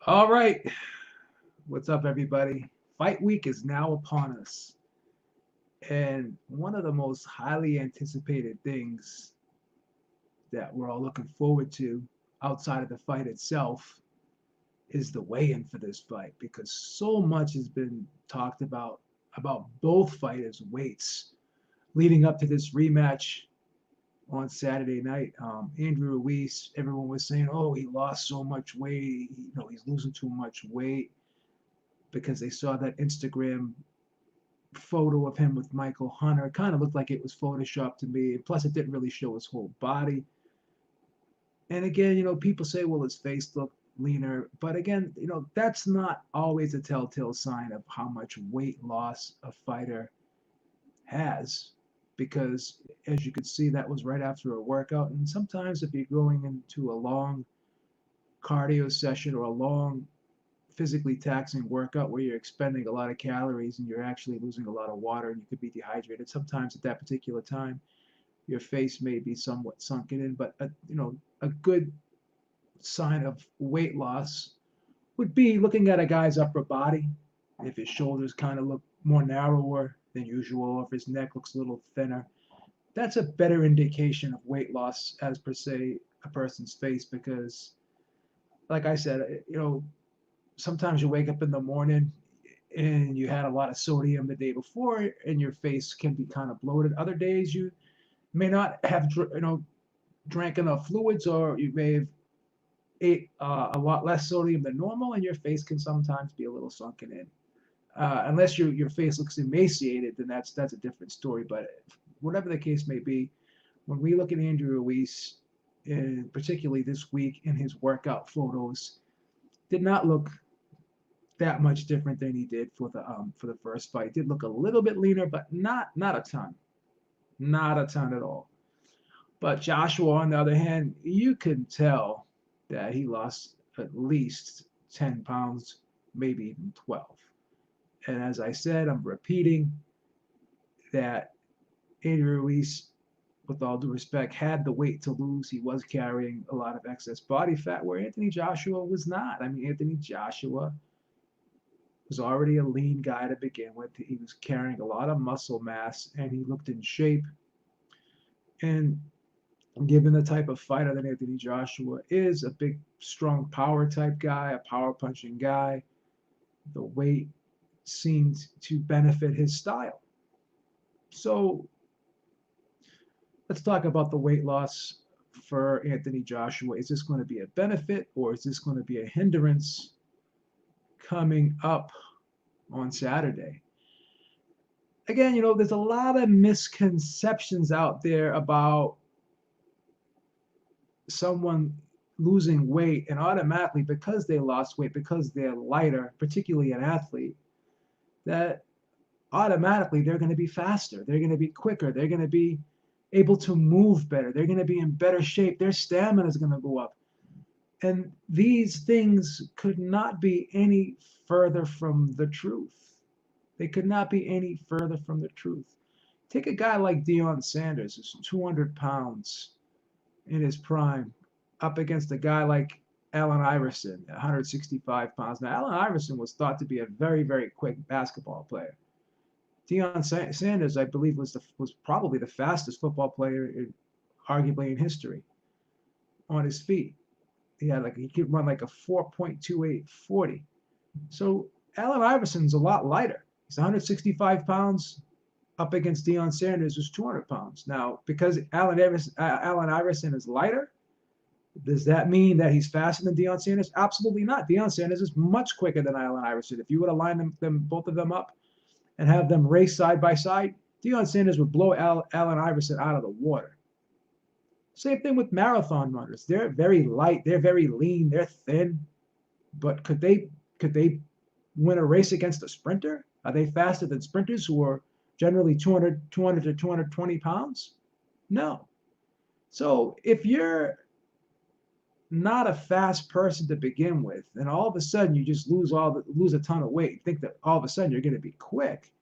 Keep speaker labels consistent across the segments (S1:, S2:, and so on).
S1: All right. What's up, everybody? Fight week is now upon us. And one of the most highly anticipated things that we're all looking forward to outside of the fight itself is the weigh-in for this fight because so much has been talked about both fighters' weights leading up to this rematch on Saturday night. Andrew Ruiz, everyone was saying, "Oh, he lost so much weight. He's losing too much weight," because they saw that Instagram photo of him with Michael Hunter. It kind of looked like it was photoshopped to me. Plus, it didn't really show his whole body. And again, people say, well, his face looked leaner. But again, that's not always a telltale sign of how much weight loss a fighter has. Because as you could see, that was right after a workout. And sometimes if you're going into a long cardio session or a long physically taxing workout where you're expending a lot of calories and you're actually losing a lot of water and you could be dehydrated. Sometimes at that particular time, your face may be somewhat sunken in, but a good sign of weight loss would be looking at a guy's upper body. If his shoulders kind of look more narrower than usual, or if his neck looks a little thinner, that's a better indication of weight loss as per se a person's face because, like I said, sometimes you wake up in the morning and you had a lot of sodium the day before and your face can be kind of bloated. Other days you may not have drank enough fluids, or you may have ate a lot less sodium than normal and your face can sometimes be a little sunken in. Unless your face looks emaciated, then that's a different story. But whatever the case may be, when we look at Andrew Ruiz, and particularly this week in his workout photos, did not look that much different than he did for the first fight. Did look a little bit leaner, but not a ton, not a ton at all. But Joshua, on the other hand, you can tell that he lost at least 10 pounds, maybe even 12. And as I said, I'm repeating that Andrew Ruiz, with all due respect, had the weight to lose. He was carrying a lot of excess body fat, where Anthony Joshua was not. I mean, Anthony Joshua was already a lean guy to begin with. He was carrying a lot of muscle mass and he looked in shape. And given the type of fighter that Anthony Joshua is, a big, strong power type guy, a power punching guy, the weight seemed to benefit his style. So let's talk about the weight loss for Anthony Joshua. Is this going to be a benefit or is this going to be a hindrance coming up on Saturday? Again, there's a lot of misconceptions out there about someone losing weight and automatically because they lost weight, because they're lighter, particularly an athlete, that automatically they're going to be faster, they're going to be quicker, they're going to be able to move better, they're going to be in better shape, their stamina is going to go up. And these things could not be any further from the truth. They could not be any further from the truth. Take a guy like Deion Sanders, who's 200 pounds in his prime, up against a guy like Allen Iverson, 165 pounds. Now, Allen Iverson was thought to be a very, very quick basketball player. Deion Sanders, I believe, was probably the fastest football player, arguably in history, on his feet. He could run like a 4.28 40. So Allen Iverson's a lot lighter. He's 165 pounds up against Deion Sanders, who's 200 pounds. Now, because Allen Iverson is lighter, does that mean that he's faster than Deion Sanders? Absolutely not. Deion Sanders is much quicker than Allen Iverson. If you were to line them both of them up and have them race side by side, Deion Sanders would blow Allen Iverson out of the water. Same thing with marathon runners. They're very light, they're very lean, they're thin, but could they win a race against a sprinter? Are they faster than sprinters who are generally 200 to 220 pounds? No. So if you're not a fast person to begin with, and all of a sudden you just lose a ton of weight, think that all of a sudden you're going to be quick,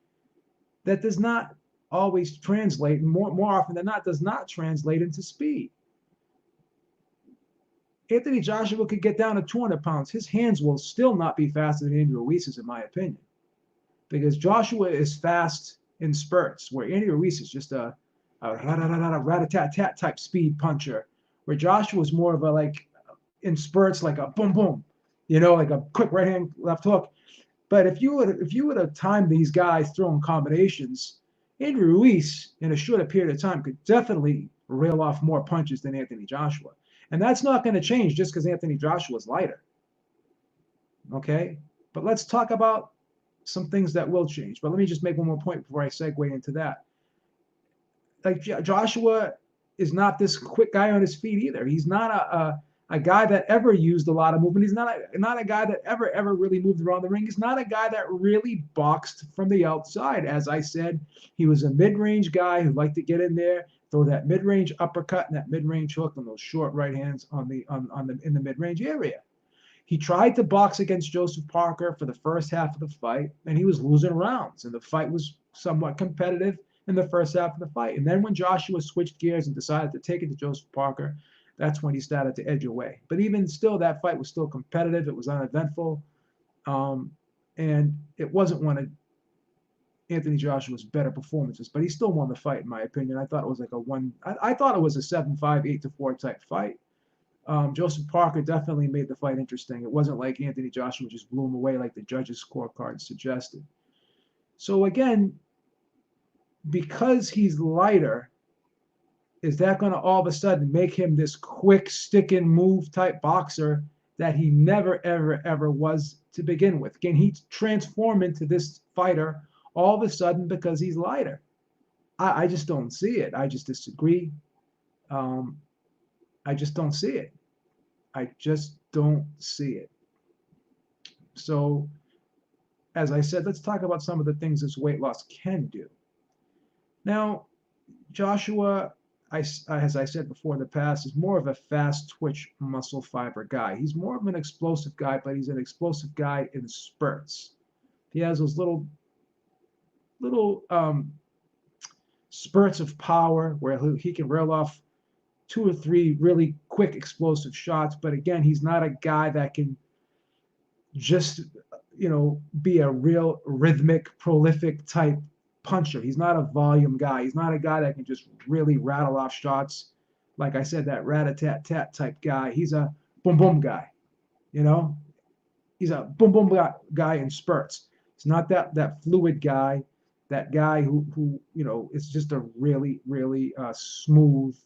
S1: that does not always translate, more often than not, does not translate into speed. Anthony Joshua could get down to 200 pounds. His hands will still not be faster than Andy Ruiz's, in my opinion, because Joshua is fast in spurts, where Andy Ruiz is just a rat-a-tat-tat type speed puncher, where Joshua is more of a, like, in spurts, like a boom boom, like a quick right hand left hook. But if you were to time these guys throwing combinations, Andrew Ruiz in a shorter period of time could definitely reel off more punches than Anthony Joshua. And that's not going to change just because Anthony Joshua is lighter. Okay? But let's talk about some things that will change. But let me just make one more point before I segue into that. Like, Joshua is not this quick guy on his feet either. He's not a guy that ever used a lot of movement. He's not a guy that ever really moved around the ring. He's not a guy that really boxed from the outside. As I said, he was a mid-range guy who liked to get in there, throw that mid-range uppercut and that mid-range hook and those short right hands in the mid-range area. He tried to box against Joseph Parker for the first half of the fight, and he was losing rounds, and the fight was somewhat competitive in the first half of the fight. And then when Joshua switched gears and decided to take it to Joseph Parker, that's when he started to edge away. But even still, that fight was still competitive. It was uneventful. And it wasn't one of Anthony Joshua's better performances, but he still won the fight, in my opinion. I thought it was like I thought it was a 7-5, 8-4 type fight. Joseph Parker definitely made the fight interesting. It wasn't like Anthony Joshua just blew him away like the judges' scorecard suggested. So again, because he's lighter, is that going to all of a sudden make him this quick stick and move type boxer that he never, ever was to begin with? Can he transform into this fighter all of a sudden because he's lighter? I just don't see it. I just disagree. I just don't see it. I just don't see it. So, as I said, let's talk about some of the things this weight loss can do. Now, Joshua, as I said before in the past, is more of a fast twitch muscle fiber guy. He's more of an explosive guy, but he's an explosive guy in spurts. He has those little spurts of power where he can reel off 2 or 3 really quick explosive shots. But again, he's not a guy that can just, be a real rhythmic, prolific type puncher. He's not a volume guy. He's not a guy that can just really rattle off shots. Like I said, that rat-a-tat-tat type guy. He's a boom-boom guy, He's a boom-boom guy in spurts. He's not that fluid guy, that guy who is just a really, really smooth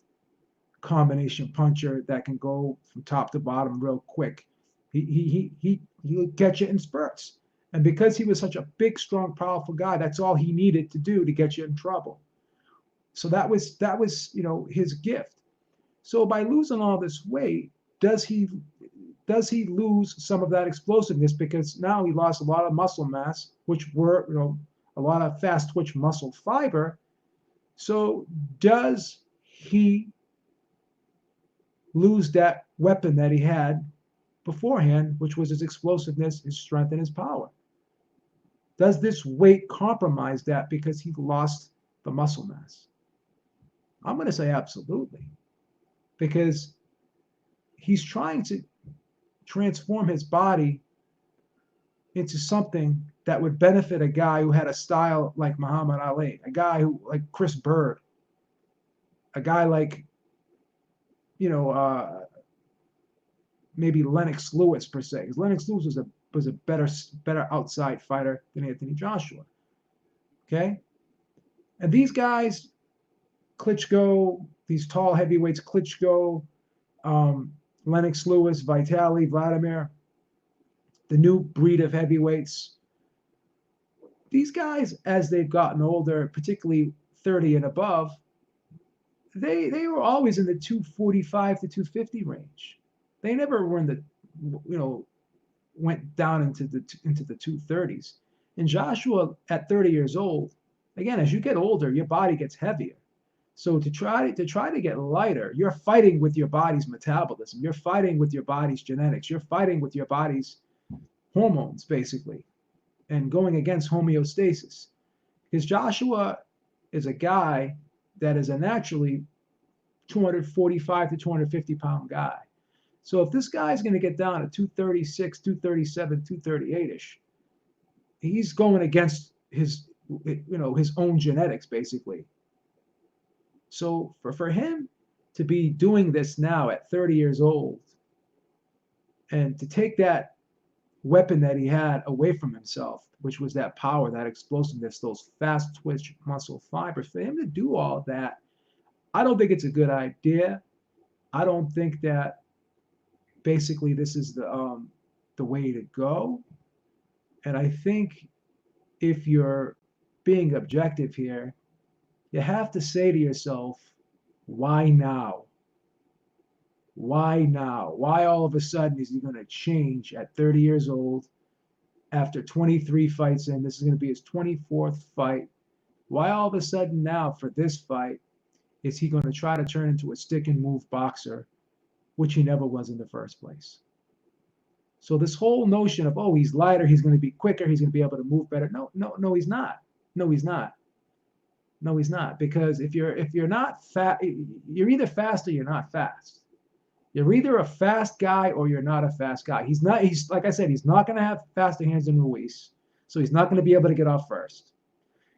S1: combination puncher that can go from top to bottom real quick. He'll get you in spurts. And because he was such a big, strong, powerful guy, that's all he needed to do to get you in trouble. So that was his gift. So by losing all this weight, does he lose some of that explosiveness? Because now he lost a lot of muscle mass, which were a lot of fast twitch muscle fiber. So does he lose that weapon that he had beforehand, which was his explosiveness, his strength, and his power? Does this weight compromise that because he lost the muscle mass? I'm going to say absolutely, because he's trying to transform his body into something that would benefit a guy who had a style like Muhammad Ali, a guy who like Chris Bird, a guy like maybe Lennox Lewis per se. Because Lennox Lewis was a better outside fighter than Anthony Joshua. Okay, and these guys, Klitschko, these tall heavyweights, Klitschko, Lennox Lewis, Vitaly, Vladimir, the new breed of heavyweights. These guys, as they've gotten older, particularly 30 and above, they were always in the 245 to 250 range. They never were in the, went down into the 230s. And Joshua, at 30 years old, again, as you get older, your body gets heavier. So to try to get lighter, you're fighting with your body's metabolism. You're fighting with your body's genetics. You're fighting with your body's hormones, basically, and going against homeostasis. Because Joshua is a guy that is a naturally 245 to 250 pound guy. So if this guy's going to get down to 236, 237, 238-ish, he's going against his, his own genetics, basically. So for him to be doing this now at 30 years old and to take that weapon that he had away from himself, which was that power, that explosiveness, those fast twitch muscle fibers, for him to do all that, I don't think it's a good idea. I don't think that basically this is the way to go. And I think if you're being objective here, you have to say to yourself, why now? Why now? Why all of a sudden is he going to change at 30 years old after 23 fights in? This is going to be his 24th fight. Why all of a sudden now for this fight is he going to try to turn into a stick and move boxer, which he never was in the first place? So this whole notion of, oh, he's lighter, he's going to be quicker, he's going to be able to move better. No, he's not. No, he's not. No, he's not. Because if you're not fast, you're either fast or you're not fast. You're either a fast guy or you're not a fast guy. He's like I said, he's not going to have faster hands than Ruiz. So he's not going to be able to get off first.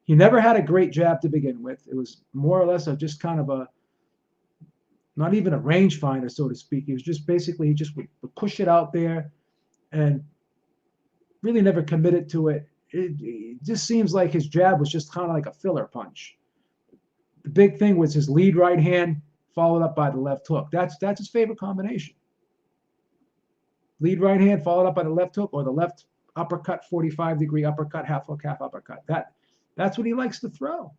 S1: He never had a great jab to begin with. It was more or less just kind of not even a rangefinder, so to speak. He was just basically, he just would push it out there and really never committed to it. It just seems like his jab was just kind of like a filler punch. The big thing was his lead right hand followed up by the left hook. That's his favorite combination. Lead right hand followed up by the left hook, or the left uppercut, 45-degree uppercut, half hook, half uppercut. That's what he likes to throw.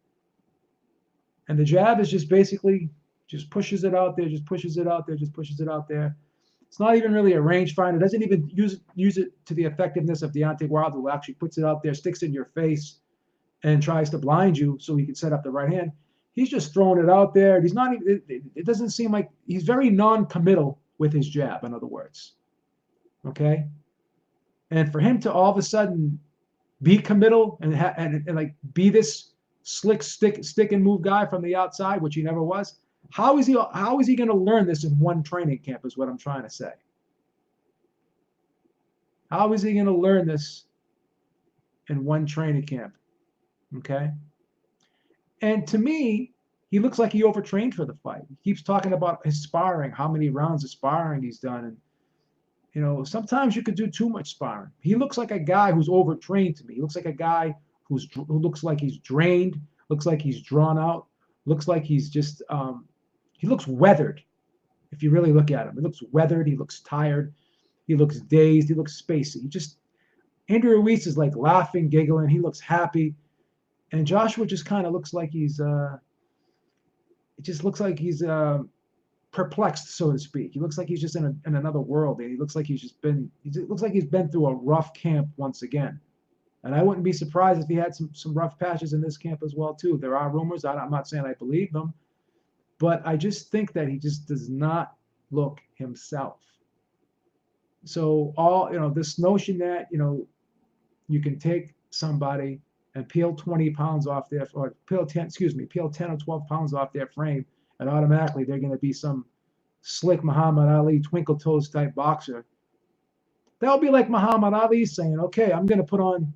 S1: And the jab is just basically just pushes it out there, just pushes it out there, just pushes it out there. It's not even really a rangefinder. It doesn't even use it to the effectiveness of Deontay Wilder, who actually puts it out there, sticks it in your face, and tries to blind you so he can set up the right hand. He's just throwing it out there. He's not even, it doesn't seem like, he's very non-committal with his jab, in other words. Okay? And for him to all of a sudden be committal and like be this slick stick and move guy from the outside, which he never was, how is he going to learn this in one training camp is what I'm trying to say. How is he going to learn this in one training camp? Okay? And to me, he looks like he overtrained for the fight. He keeps talking about his sparring, how many rounds of sparring he's done. And, sometimes you could do too much sparring. He looks like a guy who's overtrained to me. He looks like a guy who looks like he's drained, looks like he's drawn out, looks like he's just, he looks weathered. If you really look at him, he looks weathered. He looks tired. He looks dazed. He looks spacey. Andrew Ruiz is like laughing, giggling. He looks happy. And Joshua just kind of looks like he's, perplexed, so to speak. He looks like he's just in another world. He looks like he's been through a rough camp once again. And I wouldn't be surprised if he had some rough patches in this camp as well, too. There are rumors. I'm not saying I believe them. But I just think that he just does not look himself. So this notion that, you can take somebody and peel 20 pounds off or peel 10 or 12 pounds off their frame, and automatically they're going to be some slick Muhammad Ali, twinkle toes type boxer. That would be like Muhammad Ali saying, okay, I'm going to put on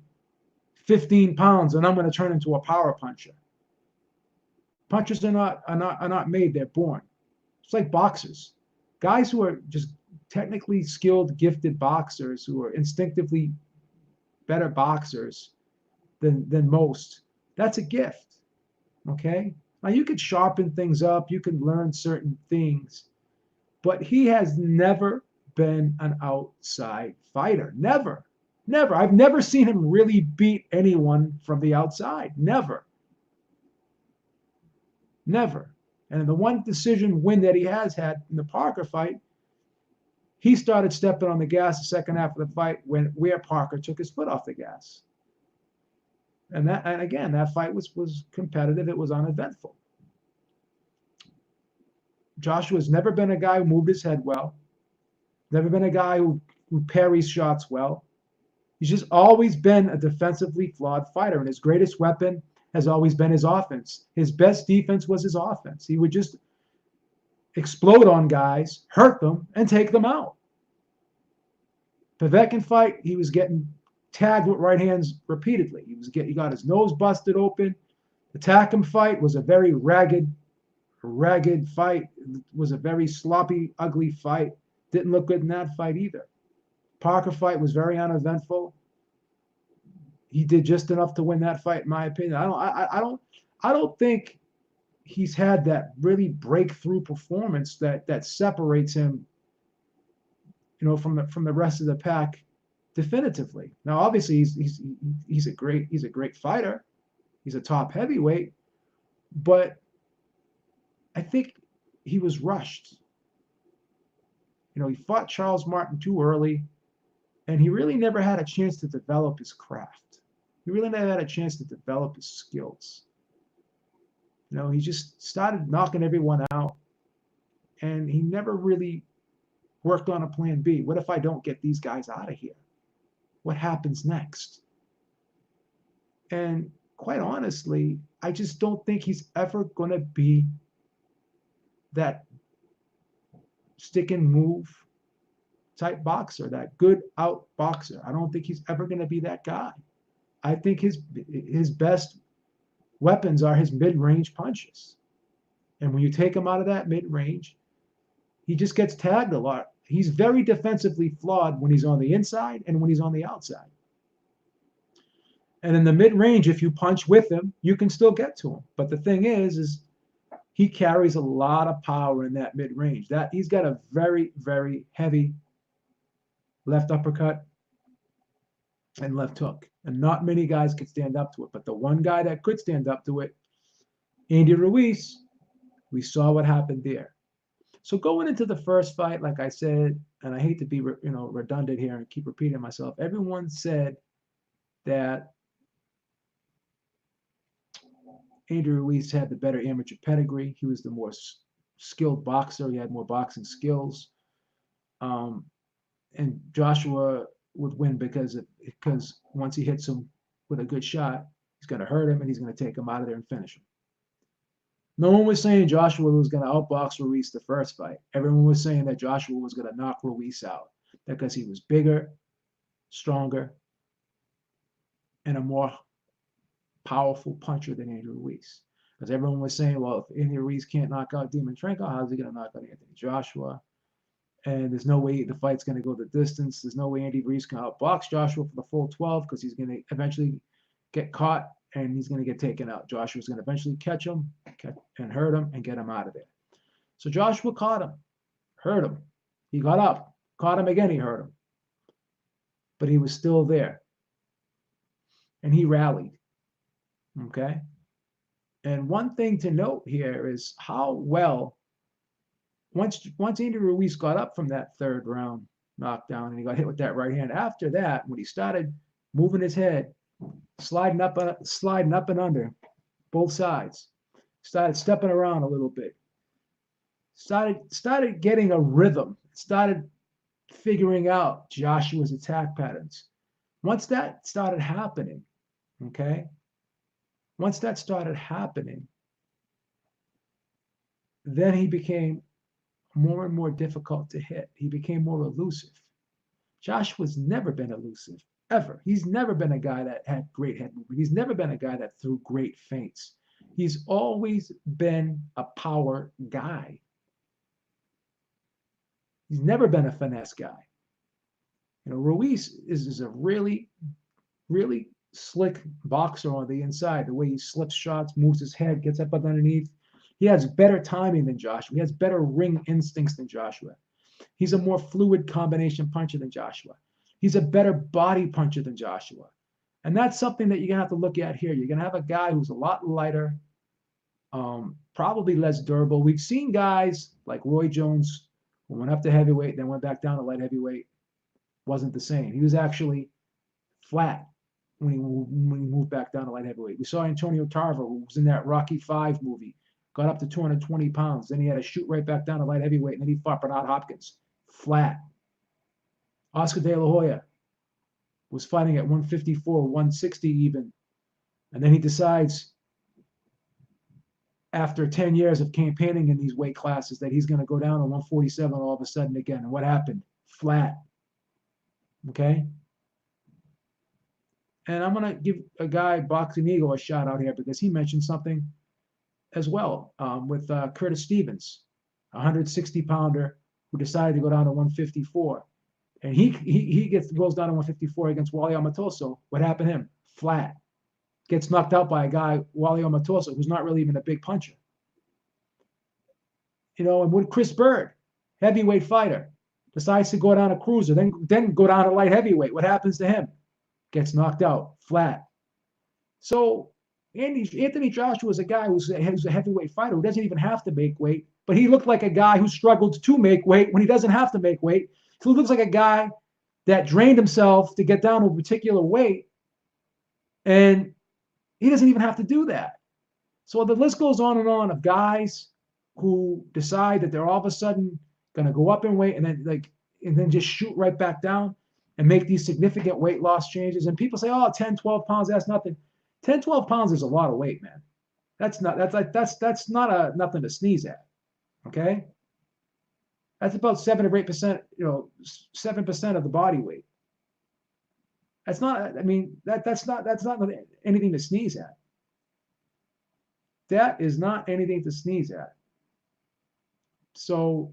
S1: 15 pounds and I'm going to turn into a power puncher. Punchers are not made, they're born. It's like boxers. Guys who are just technically skilled, gifted boxers, who are instinctively better boxers than most, that's a gift. Okay? Now you could sharpen things up, you can learn certain things, but he has never been an outside fighter. Never. I've never seen him really beat anyone from the outside. Never. And the one decision win that he has had in the Parker fight, he started stepping on the gas the second half of the fight where Parker took his foot off the gas. And again, that fight was competitive. It was uneventful. Joshua's never been a guy who moved his head well. Never been a guy who parries shots well. He's just always been a defensively flawed fighter, and his greatest weapon has always been his offense. His best defense was his offense. He would just explode on guys, hurt them, and take them out. Povetkin fight, he was getting tagged with right hands repeatedly. He got his nose busted open. The Takam fight was a very ragged fight. It was a very sloppy, ugly fight. Didn't look good in that fight either. Parker fight was very uneventful. He did just enough to win that fight, in my opinion. I don't think he's had that really breakthrough performance that separates him, from the rest of the pack definitively. Now, obviously, he's a great fighter. He's a top heavyweight, but I think he was rushed. He fought Charles Martin too early, and he really never had a chance to develop his craft. He really never had a chance to develop his skills. He just started knocking everyone out, and he never really worked on a plan B. What if I don't get these guys out of here? What happens next? And quite honestly, I just don't think he's ever going to be that stick and move type boxer, that good out boxer. I don't think he's ever going to be that guy. I think his best weapons are his mid-range punches. And when you take him out of that mid-range, he just gets tagged a lot. He's very defensively flawed when he's on the inside and when he's on the outside. And in the mid-range, if you punch with him, you can still get to him. But the thing is he carries a lot of power in that mid-range. That he's got a very, very heavy left uppercut and left hook. And not many guys could stand up to it. But the one guy that could stand up to it, Andy Ruiz, we saw what happened there. So going into the first fight, like I said, and I hate to be redundant here and keep repeating myself, everyone said that Andy Ruiz had the better amateur pedigree. He was the more skilled boxer. He had more boxing skills. And Joshua would win because once he hits him with a good shot, he's going to hurt him and he's going to take him out of there and finish him. No one was saying Joshua was going to outbox Ruiz the first fight. Everyone was saying that Joshua was going to knock Ruiz out because he was bigger, stronger, and a more powerful puncher than Andy Ruiz. Because everyone was saying, well, if Andy Ruiz can't knock out Dimitrenko, how's he going to knock out Anthony Joshua? And there's no way the fight's going to go the distance. There's no way Andy Ruiz can outbox Joshua for the full 12 because he's going to eventually get caught and he's going to get taken out. Joshua's going to eventually catch him and hurt him and get him out of there. So Joshua caught him, hurt him. He got up, caught him again, he hurt him. But he was still there. And he rallied. Okay? And one thing to note here is how well, once Andy Ruiz got up from that third round knockdown and he got hit with that right hand, after that, when he started moving his head, sliding up and under both sides, started stepping around a little bit, started getting a rhythm, started figuring out Joshua's attack patterns. Once that started happening, okay, then he became more and more difficult to hit. He became more elusive. Joshua's never been elusive, ever. He's never been a guy that had great head movement. He's never been a guy that threw great feints. He's always been a power guy. He's never been a finesse guy. Ruiz is a really, really slick boxer on the inside. The way he slips shots, moves his head, gets up underneath. He has better timing than Joshua. He has better ring instincts than Joshua. He's a more fluid combination puncher than Joshua. He's a better body puncher than Joshua. And that's something that you're going to have to look at here. You're going to have a guy who's a lot lighter, probably less durable. We've seen guys like Roy Jones who went up to heavyweight, then went back down to light heavyweight. Wasn't the same. He was actually flat when he moved back down to light heavyweight. We saw Antonio Tarver, who was in that Rocky V movie, got up to 220 pounds. Then he had to shoot right back down to light heavyweight, and then he fought Bernard Hopkins. Flat. Oscar De La Hoya was fighting at 154, 160 even. And then he decides after 10 years of campaigning in these weight classes that he's going to go down to 147 all of a sudden again. And what happened? Flat. Okay. And I'm going to give a guy, Boxing Eagle, a shout out here because he mentioned something as well with Curtis Stevens, a 160 pounder who decided to go down to 154. And he goes down to 154 against Wally Amatoso. What happened to him? Flat. Gets knocked out by a guy, Wally Amatoso, who's not really even a big puncher. You know, and with Chris Bird, heavyweight fighter, decides to go down to cruiser, then go down to light heavyweight. What happens to him? Gets knocked out, flat. So Anthony Joshua is a guy who's a heavyweight fighter who doesn't even have to make weight, but he looked like a guy who struggled to make weight when he doesn't have to make weight. So he looks like a guy that drained himself to get down to a particular weight, and he doesn't even have to do that. So the list goes on and on of guys who decide that they're all of a sudden going to go up in weight and then just shoot right back down and make these significant weight loss changes. And people say, oh, 10, 12 pounds, that's nothing. 10, 12 pounds is a lot of weight, man. That's not nothing to sneeze at. Okay? That's about 7 or 8%, 7% of the body weight. That's not, I mean, that's not anything to sneeze at. That is not anything to sneeze at. So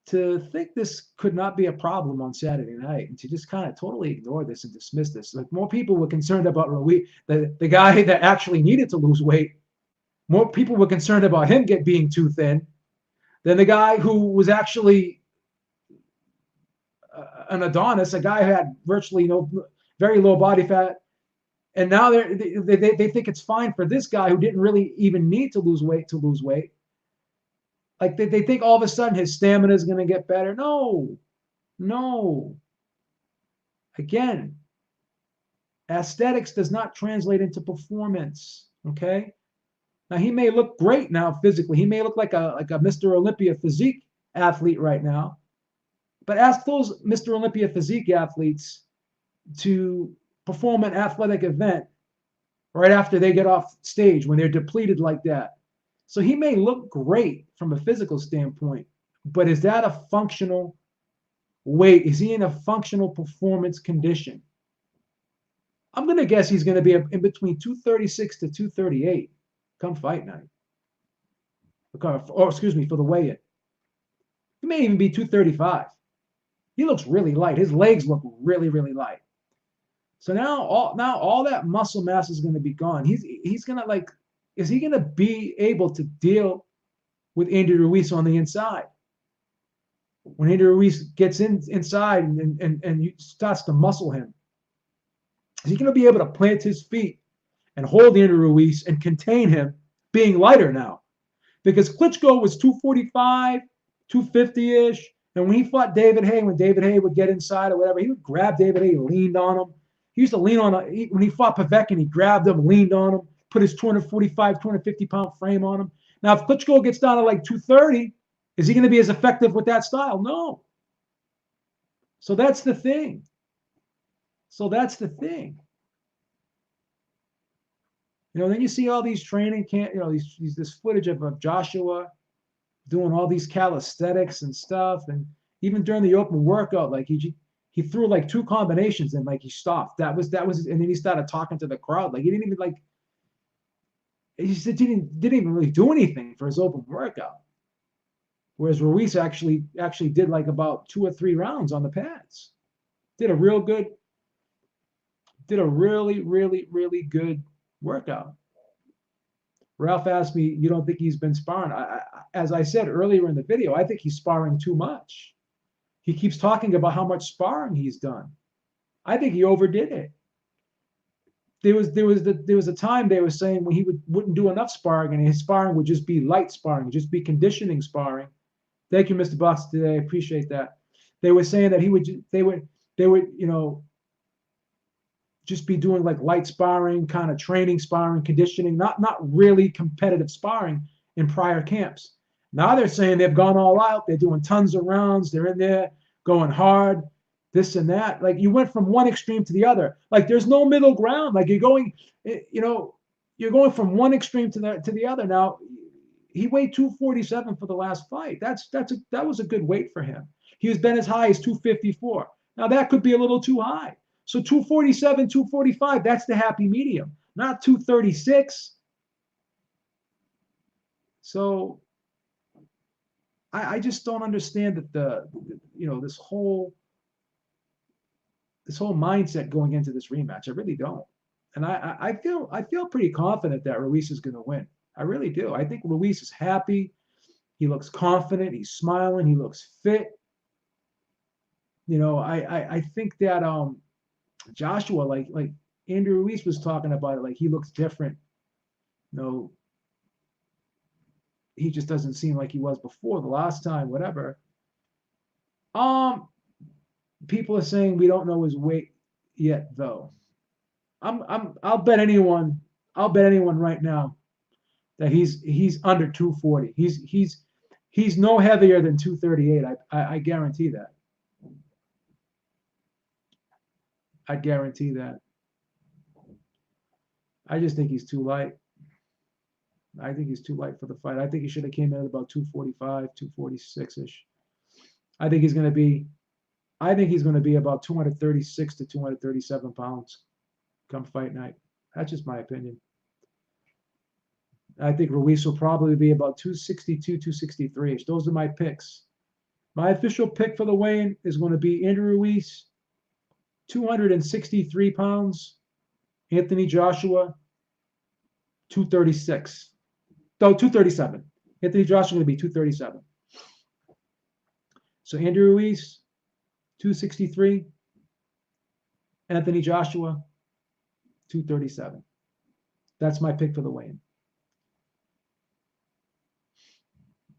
S1: to think this could not be a problem on Saturday night and to just kind of totally ignore this and dismiss this, like more people were concerned about Ruiz, the guy that actually needed to lose weight. More people were concerned about him being too thin than the guy who was actually an Adonis, a guy who had virtually very low body fat. And now they think it's fine for this guy who didn't really even need to lose weight. Like they think all of a sudden his stamina is going to get better. No. Again, aesthetics does not translate into performance. Okay. Now he may look great now physically. He may look like a Mr. Olympia physique athlete right now. But ask those Mr. Olympia physique athletes to perform an athletic event right after they get off stage when they're depleted like that. So he may look great from a physical standpoint, but is that a functional weight? Is he in a functional performance condition? I'm going to guess he's going to be in between 236 to 238 come fight night. Or excuse me, for the weigh-in. He may even be 235. He looks really light. His legs look really, really light. So now all that muscle mass is going to be gone. He's going to is he going to be able to deal with Andy Ruiz on the inside? When Andy Ruiz gets inside and starts to muscle him, is he going to be able to plant his feet and hold Andy Ruiz and contain him being lighter now? Because Klitschko was 245, 250-ish. And when he fought David Haye, when David Haye would get inside or whatever, he would grab David Haye, leaned on him. He used to lean on him. When he fought Povetkin, he grabbed him, leaned on him, put his 245, 250-pound frame on him. Now, if Klitschko gets down to like 230, is he going to be as effective with that style? No. So that's the thing. Then you see all these training camp, this footage of Joshua doing all these calisthenics and stuff, and even during the open workout, like he threw like 2 combinations and like he stopped. That was, and then he started talking to the crowd. Like he didn't even he didn't even really do anything for his open workout. Whereas Ruiz actually did like about 2 or 3 rounds on the pads. Did a really, really, really good workout. Ralph asked me, you don't think he's been sparring? As I said earlier in the video, I think he's sparring too much. He keeps talking about how much sparring he's done. I think he overdid it. There was a time they were saying when he wouldn't do enough sparring and his sparring would just be light sparring, just be conditioning sparring. Thank you, Mr. Box, today. I appreciate that. They were saying that they would just be doing like light sparring, kind of training sparring, conditioning, not really competitive sparring in prior camps. Now they're saying they've gone all out. They're doing tons of rounds. They're in there going hard, this and that. Like you went from one extreme to the other. Like there's no middle ground. Like you're going, you're going from one extreme to the other. Now, he weighed 247 for the last fight. That was a good weight for him. He has been as high as 254. Now that could be a little too high. So 247, 245, that's the happy medium, not 236. So I just don't understand that this whole mindset going into this rematch. I really don't. And I feel pretty confident that Ruiz is going to win. I really do. I think Ruiz is happy. He looks confident. He's smiling. He looks fit. I think that Joshua, like Andrew Ruiz was talking about it, like he looks different. He just doesn't seem like he was before the last time, whatever. People are saying we don't know his weight yet, though. I'll bet anyone right now that he's under 240. He's no heavier than 238. I guarantee that. I guarantee that. I just think he's too light. I think he's too light for the fight. I think he should have came in at about 245, 246-ish. I think he's going to be about 236 to 237 pounds come fight night. That's just my opinion. I think Ruiz will probably be about 262, 263-ish. Those are my picks. My official pick for the weigh-in is going to be Andrew Ruiz, 263 pounds. Anthony Joshua, 236. No, 237. Anthony Joshua going to be 237. So Andrew Ruiz, 263. Anthony Joshua, 237. That's my pick for the weigh-in.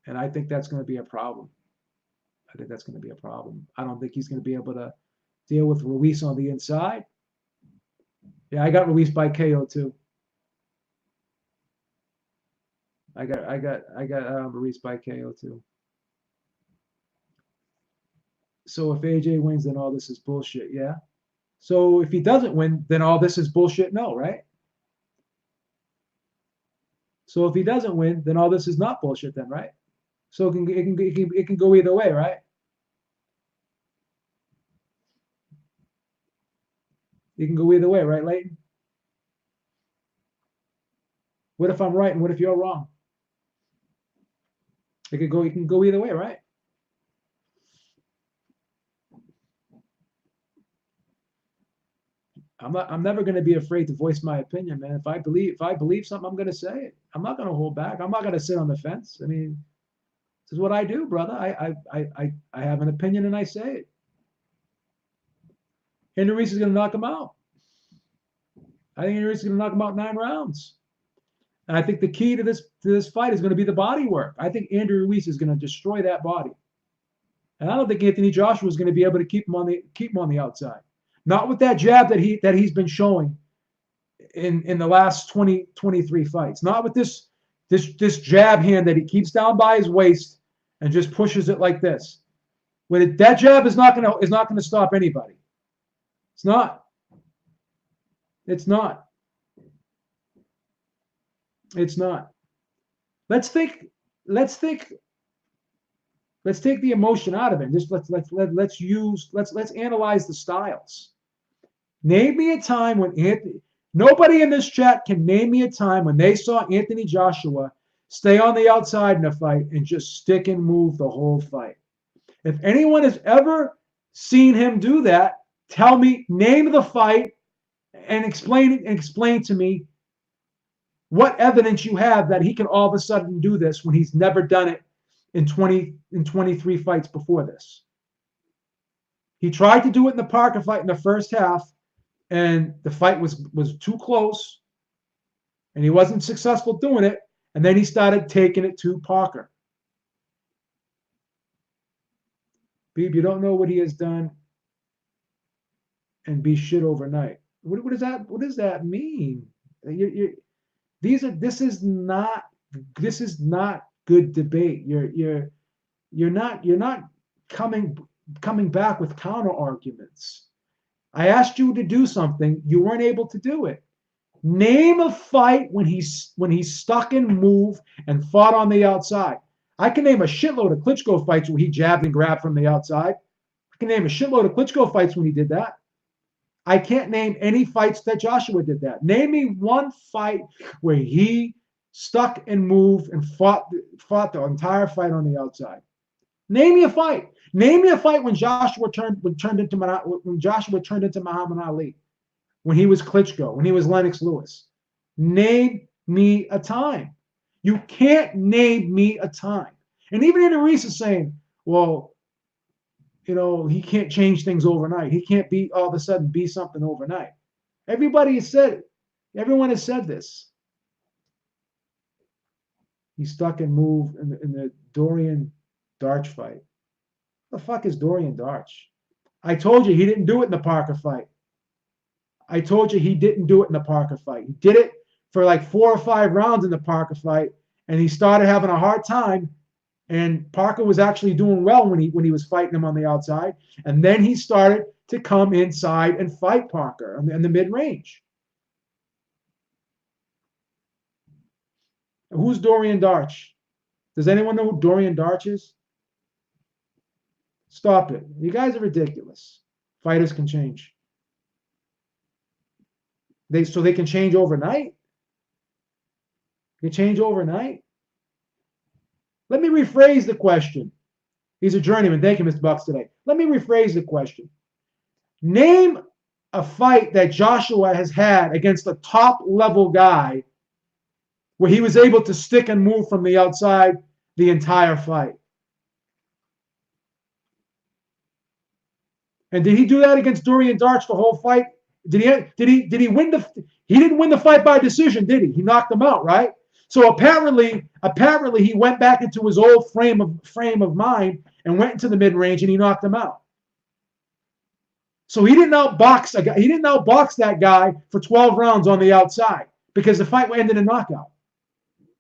S1: And I think that's going to be a problem. I don't think he's going to be able to deal with Ruiz on the inside. Yeah, I got Ruiz by KO too. I got Ruiz by KO too. So if AJ wins, then all this is bullshit. Yeah. So if he doesn't win, then all this is bullshit. No, right? So if he doesn't win, then all this is not bullshit. Then, right? So it can go either way, right? It can go either way, right, Leighton? What if I'm right and what if you're wrong? It can go either way, right? I'm never going to be afraid to voice my opinion, man. If I believe something, I'm going to say it. I'm not going to hold back. I'm not going to sit on the fence. I mean, this is what I do, brother. I have an opinion and I say it. Andrew Ruiz is going to knock him out. I think Andrew Ruiz is going to knock him out 9 rounds. And I think the key to this fight is going to be the body work. I think Andrew Ruiz is going to destroy that body. And I don't think Anthony Joshua is going to be able to keep him on the outside. Not with that jab that he's been showing in the last 23 fights. Not with this jab hand that he keeps down by his waist and just pushes it like this. That jab is not going to stop anybody. It's not. It's not. It's not. Let's take the emotion out of it. Just let's analyze the styles. Name me a time when nobody in this chat can name me a time when they saw Anthony Joshua stay on the outside in a fight and just stick and move the whole fight. If anyone has ever seen him do that, tell me, name the fight and explain to me what evidence you have that he can all of a sudden do this when he's never done it in 23 fights before this. He tried to do it in the Parker fight in the first half, and the fight was too close, and he wasn't successful doing it, and then he started taking it to Parker. Beeb, you don't know what he has done and be shit overnight. What does that mean? This is not good debate. You're not coming back with counter arguments. I asked you to do something, you weren't able to do it. Name a fight when he stuck and moved and fought on the outside. I can name a shitload of Klitschko fights where he jabbed and grabbed from the outside. I can name a shitload of Klitschko fights when he did that. I can't name any fights that Joshua did that. Name me one fight where he stuck and moved and fought the entire fight on the outside. Name me a fight. Name me a fight when Joshua turned into Muhammad Ali, when he was Klitschko, when he was Lennox Lewis. Name me a time. You can't name me a time. And even Ruiz is saying, well, he can't change things overnight. He can't be all of a sudden be something overnight. Everybody has said it. Everyone has said this. He stuck and moved in the Dorian Darch fight. What the fuck is Dorian Darch? I told you he didn't do it in the Parker fight. I told you he didn't do it in the Parker fight. He did it for like 4 or 5 rounds in the Parker fight, and he started having a hard time. And Parker was actually doing well when he was fighting him on the outside. And then he started to come inside and fight Parker in the mid-range. Who's Dorian Darch? Does anyone know who Dorian Darch is? Stop it. You guys are ridiculous. Fighters can change. So they can change overnight? They change overnight? Let me rephrase the question. He's a journeyman. Thank you, Mr. Bucks, today. Let me rephrase the question. Name a fight that Joshua has had against a top-level guy where he was able to stick and move from the outside the entire fight. And did he do that against Dorian Darch the whole fight? Did he win he didn't win the fight by decision, did he? He knocked him out, right? So apparently he went back into his old frame of mind and went into the mid-range and he knocked him out. So he didn't outbox a guy. He didn't outbox that guy for 12 rounds on the outside because the fight ended in knockout.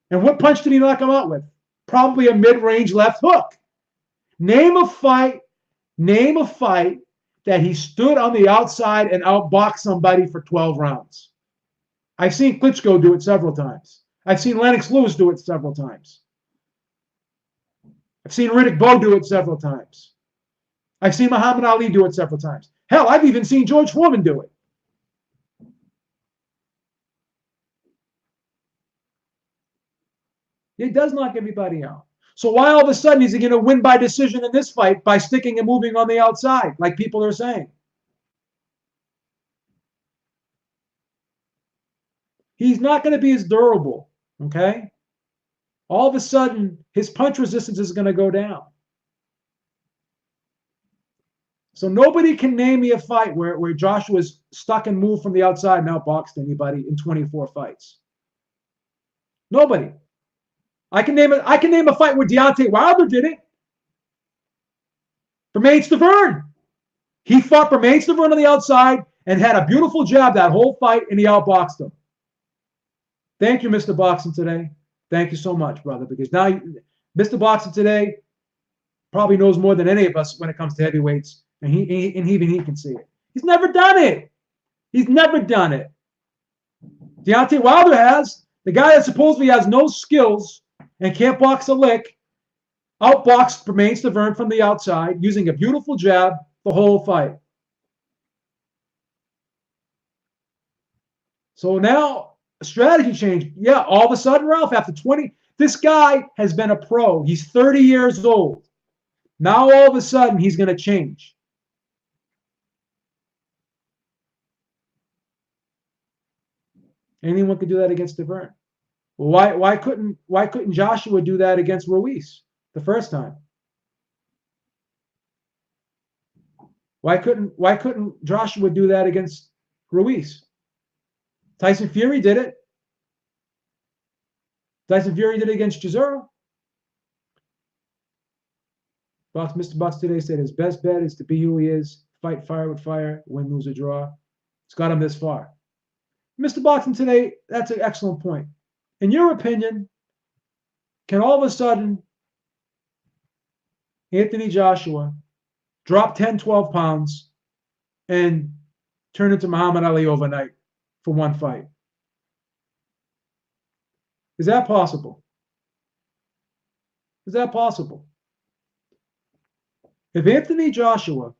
S1: And what punch did he knock him out with? Probably a mid-range left hook. Name a fight that he stood on the outside and outboxed somebody for 12 rounds. I've seen Klitschko do it several times. I've seen Lennox Lewis do it several times. I've seen Riddick Bowe do it several times. I've seen Muhammad Ali do it several times. Hell, I've even seen George Foreman do it. It does knock everybody out. So why all of a sudden is he going to win by decision in this fight by sticking and moving on the outside, like people are saying? He's not going to be as durable, okay? All of a sudden, his punch resistance is going to go down. So nobody can name me a fight where Joshua's stuck and moved from the outside and outboxed anybody in 24 fights. Nobody. I can name a fight where Deontay Wilder did it. Bermane Stiverne. He fought Bermane Stiverne on the outside and had a beautiful jab that whole fight, and he outboxed him. Thank you, Mr. Boxing Today. Thank you so much, brother, because now Mr. Boxing Today probably knows more than any of us when it comes to heavyweights, and even he can see it. He's never done it. He's never done it. Deontay Wilder has. The guy that supposedly has no skills and can't box a lick outboxed Bermane Stiverne from the outside using a beautiful jab the whole fight. So now a strategy change. Yeah, all of a sudden, Ralph, after 20, this guy has been a pro. He's 30 years old. Now all of a sudden he's going to change. Anyone could do that against Stiverne. Well, why couldn't Joshua do that against Ruiz the first time? Why couldn't Joshua do that against Ruiz? Tyson Fury did it. Tyson Fury did it against Chisora. Mr. Bucks today said his best bet is to be who he is, fight fire with fire, win, lose, or draw. It's got him this far. Mr. Boxing Today, that's an excellent point. In your opinion, can all of a sudden Anthony Joshua drop 10, 12 pounds and turn into Muhammad Ali overnight for one fight? Is that possible? Is that possible? If Anthony Joshua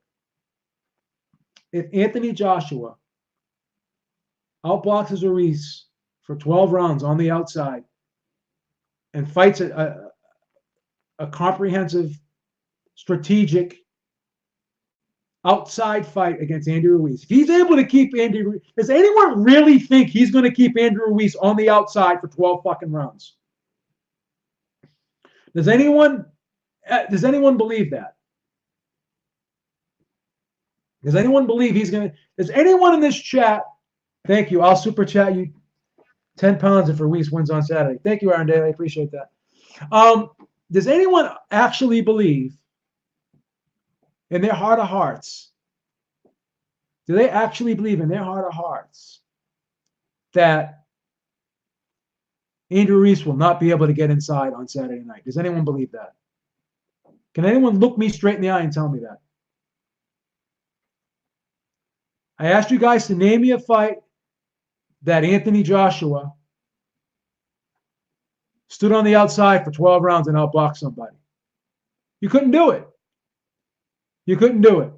S1: outboxes Ruiz for 12 rounds on the outside and fights a comprehensive, strategic outside fight against Andy Ruiz, if he's able to keep Andy Ruiz, does anyone really think he's going to keep Andrew Ruiz on the outside for 12 fucking rounds? Does anyone believe that? Does anyone believe he's going to? Does anyone in this chat? Thank you. I'll super chat you 10 pounds if Ruiz wins on Saturday. Thank you, Aaron Daly. I appreciate that. Does anyone actually believe in their heart of hearts? Do they actually believe in their heart of hearts that Andrew Ruiz will not be able to get inside on Saturday night? Does anyone believe that? Can anyone look me straight in the eye and tell me that? I asked you guys to name me a fight that Anthony Joshua stood on the outside for 12 rounds and outboxed somebody. You couldn't do it. You couldn't do it.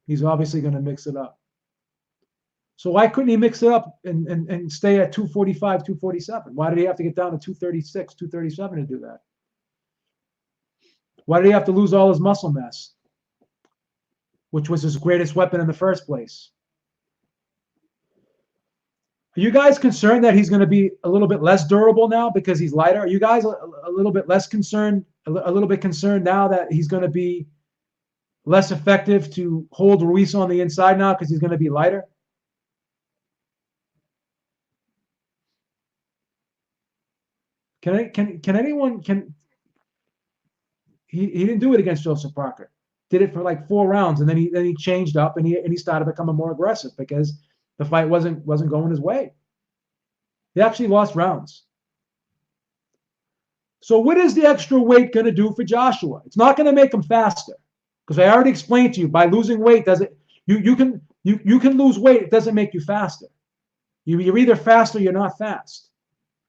S1: He's obviously going to mix it up. So why couldn't he mix it up and stay at 245, 247? Why did he have to get down to 236, 237 to do that? Why did he have to lose all his muscle mass, which was his greatest weapon in the first place? Are you guys concerned that he's going to be a little bit less durable now because he's lighter? Are you guys a little bit less concerned, a little bit concerned now that he's going to be less effective to hold Ruiz on the inside now because he's going to be lighter? He didn't do it against Joseph Parker. Did it for like 4 rounds, and then he changed up and he started becoming more aggressive because the fight wasn't going his way. He actually lost rounds. So what is the extra weight going to do for Joshua? It's not going to make him faster, because I already explained to you, by losing weight doesn't you can lose weight. It doesn't make you faster. You're either fast or you're not fast.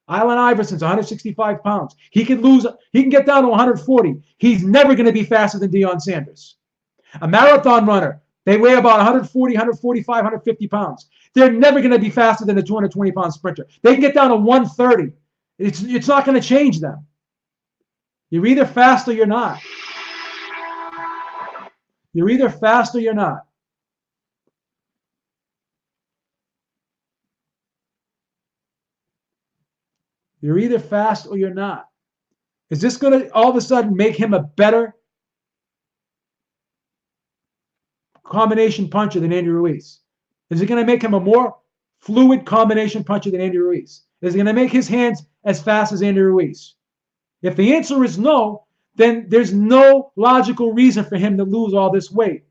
S1: Allen Iverson's 165 pounds. He can get down to 140. He's never going to be faster than Deion Sanders. A marathon runner, they weigh about 140, 145, 150 pounds. They're never going to be faster than a 220-pound sprinter. They can get down to 130. It's not going to change them. You're either fast or you're not. You're either fast or you're not. You're either fast or you're not. Is this going to all of a sudden make him a better combination puncher than Andy Ruiz? Is it going to make him a more fluid combination puncher than Andy Ruiz? Is it going to make his hands as fast as Andy Ruiz? If the answer is no, then there's no logical reason for him to lose all this weight.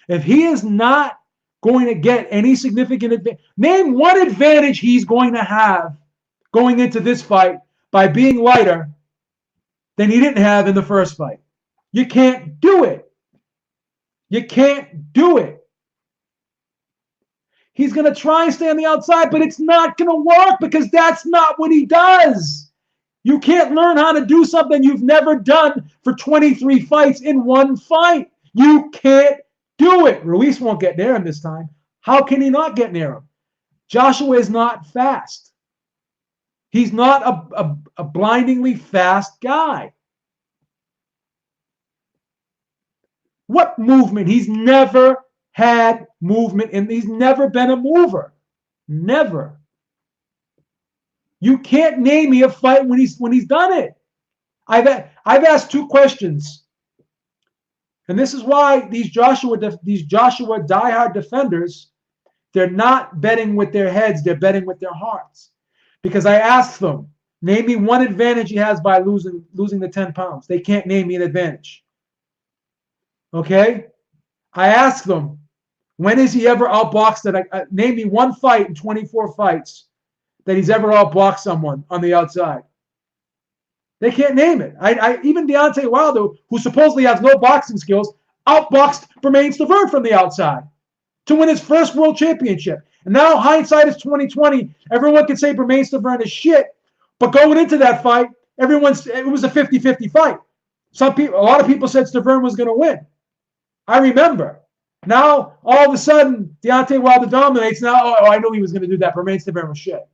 S1: If he is not going to get any significant advantage, name one advantage he's going to have going into this fight by being lighter than he didn't have in the first fight. You can't do it. You can't do it. He's going to try and stay on the outside, but it's not going to work because that's not what he does. You can't learn how to do something you've never done for 23 fights in one fight. You can't do it. Ruiz won't get near him this time. How can he not get near him? Joshua is not fast. He's not a blindingly fast guy. What movement? He's never had movement, and he's never been a mover. Never. You can't name me a fight when he's done it. I've asked 2 questions, and this is why these Joshua diehard defenders, they're not betting with their heads, they're betting with their hearts. Because I asked them, name me one advantage he has by losing the 10 pounds. They can't name me an advantage. Okay? I asked them, when has he ever outboxed it? Name me one fight in 24 fights that he's ever outboxed someone on the outside. They can't name it. Even Deontay Wilder, who supposedly has no boxing skills, outboxed Bermane Stiverne from the outside to win his first world championship.
S2: And now hindsight is 2020. Everyone can say Bermane Stiverne is shit, but going into that fight, it was a 50-50 fight. A lot of people said Stiverne was going to win. I remember. Now, all of a sudden, Deontay Wilder dominates. Now, I knew he was going to do that. Bermane Stiverne was shit.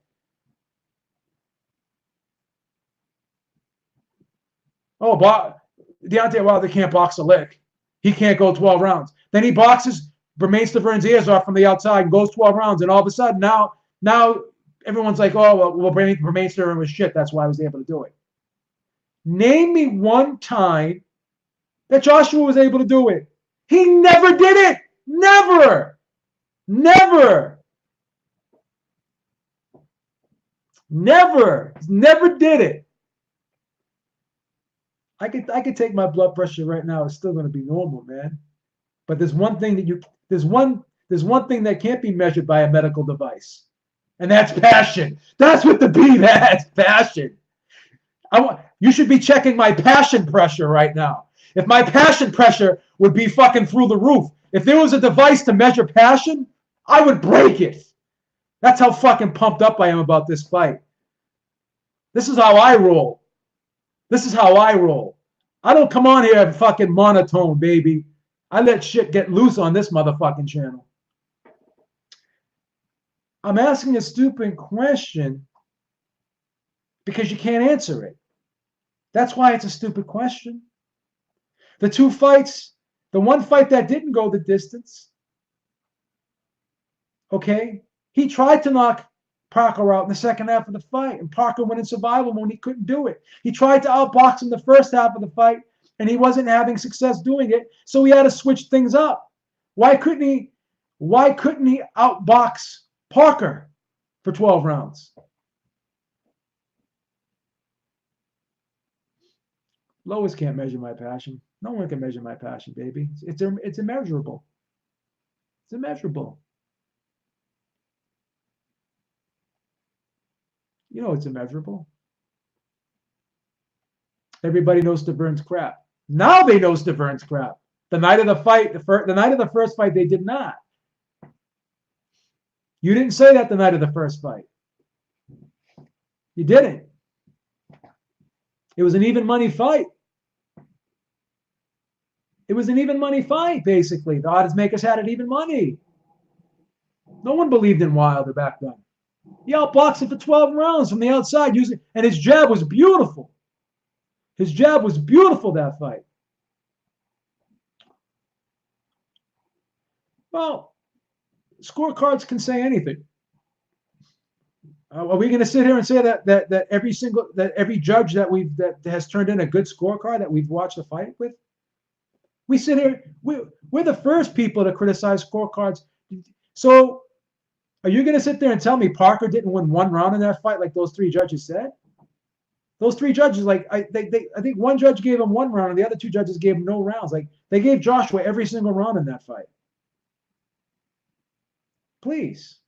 S2: Oh, Deontay Wilder can't box a lick. He can't go 12 rounds. Then he boxes Bermane Stiverne's ears off from the outside and goes 12 rounds. And all of a sudden, now everyone's like, oh, well Bermane Stiverne was shit. That's why I was able to do it. Name me one time that Joshua was able to do it. He never did it. Never. Never. Never. Never did it. I could take my blood pressure right now. It's still going to be normal, man. But there's one thing that can't be measured by a medical device, and that's passion. That's what the beat has. Passion. You should be checking my passion pressure right now. If my passion pressure would be fucking through the roof, if there was a device to measure passion, I would break it. That's how fucking pumped up I am about this fight. This is how I roll. This is how I roll. I don't come on here and fucking monotone, baby. I let shit get loose on this motherfucking channel. I'm asking a stupid question because you can't answer it. That's why it's a stupid question. The two fights, the one fight that didn't go the distance, okay, he tried to knock Parker out in the second half of the fight, and Parker went in survival mode. He couldn't do it. He tried to outbox him the first half of the fight, and he wasn't having success doing it, so he had to switch things up. Why couldn't he outbox Parker for 12 rounds? Lois can't measure my passion. No one can measure my passion, baby. It's immeasurable. It's immeasurable. You know it's immeasurable. Everybody knows Stiverne's crap. Now they know Stiverne's crap. The night of the fight, the night of the first fight, they did not. You didn't say that the night of the first fight. You didn't. It was an even money fight. It was an even money fight, basically. The odds makers had it even money. No one believed in Wilder back then. He outboxed him for 12 rounds from the outside, and his jab was beautiful. His jab was beautiful that fight. Well, scorecards can say anything. Are we going to sit here and say that every judge that has turned in a good scorecard that we've watched the fight with? We sit here. We're the first people to criticize scorecards. So, are you going to sit there and tell me Parker didn't win one round in that fight like those three judges said? Those three judges, I think one judge gave him one round and the other two judges gave him no rounds. Like, they gave Joshua every single round in that fight. Please.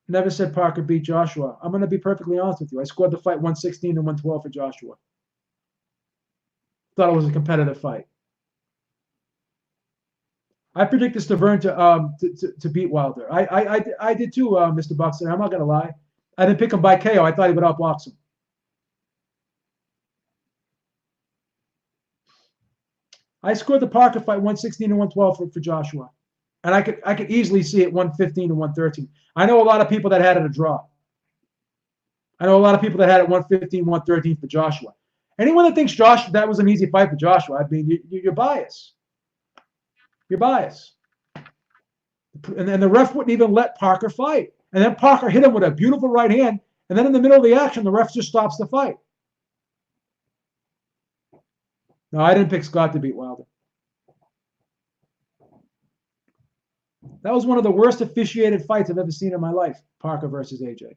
S2: Never said Parker beat Joshua. I'm going to be perfectly honest with you. I scored the fight 116 to 112 for Joshua. Thought it was a competitive fight. I predicted Stiverne to beat Wilder. I did too, Mr. Buxton. I'm not going to lie. I didn't pick him by KO. I thought he would outbox him. I scored the Parker fight 116 to 112 for Joshua. And I could easily see it 115 to 113. I know a lot of people that had it a draw. I know a lot of people that had it 115, 113 for Joshua. Anyone that thinks that was an easy fight for Joshua, I mean, you're biased. You're biased. And the ref wouldn't even let Parker fight. And then Parker hit him with a beautiful right hand. And then in the middle of the action, the ref just stops the fight. No, I didn't pick Scott to beat Wilder. That was one of the worst officiated fights I've ever seen in my life, Parker versus AJ.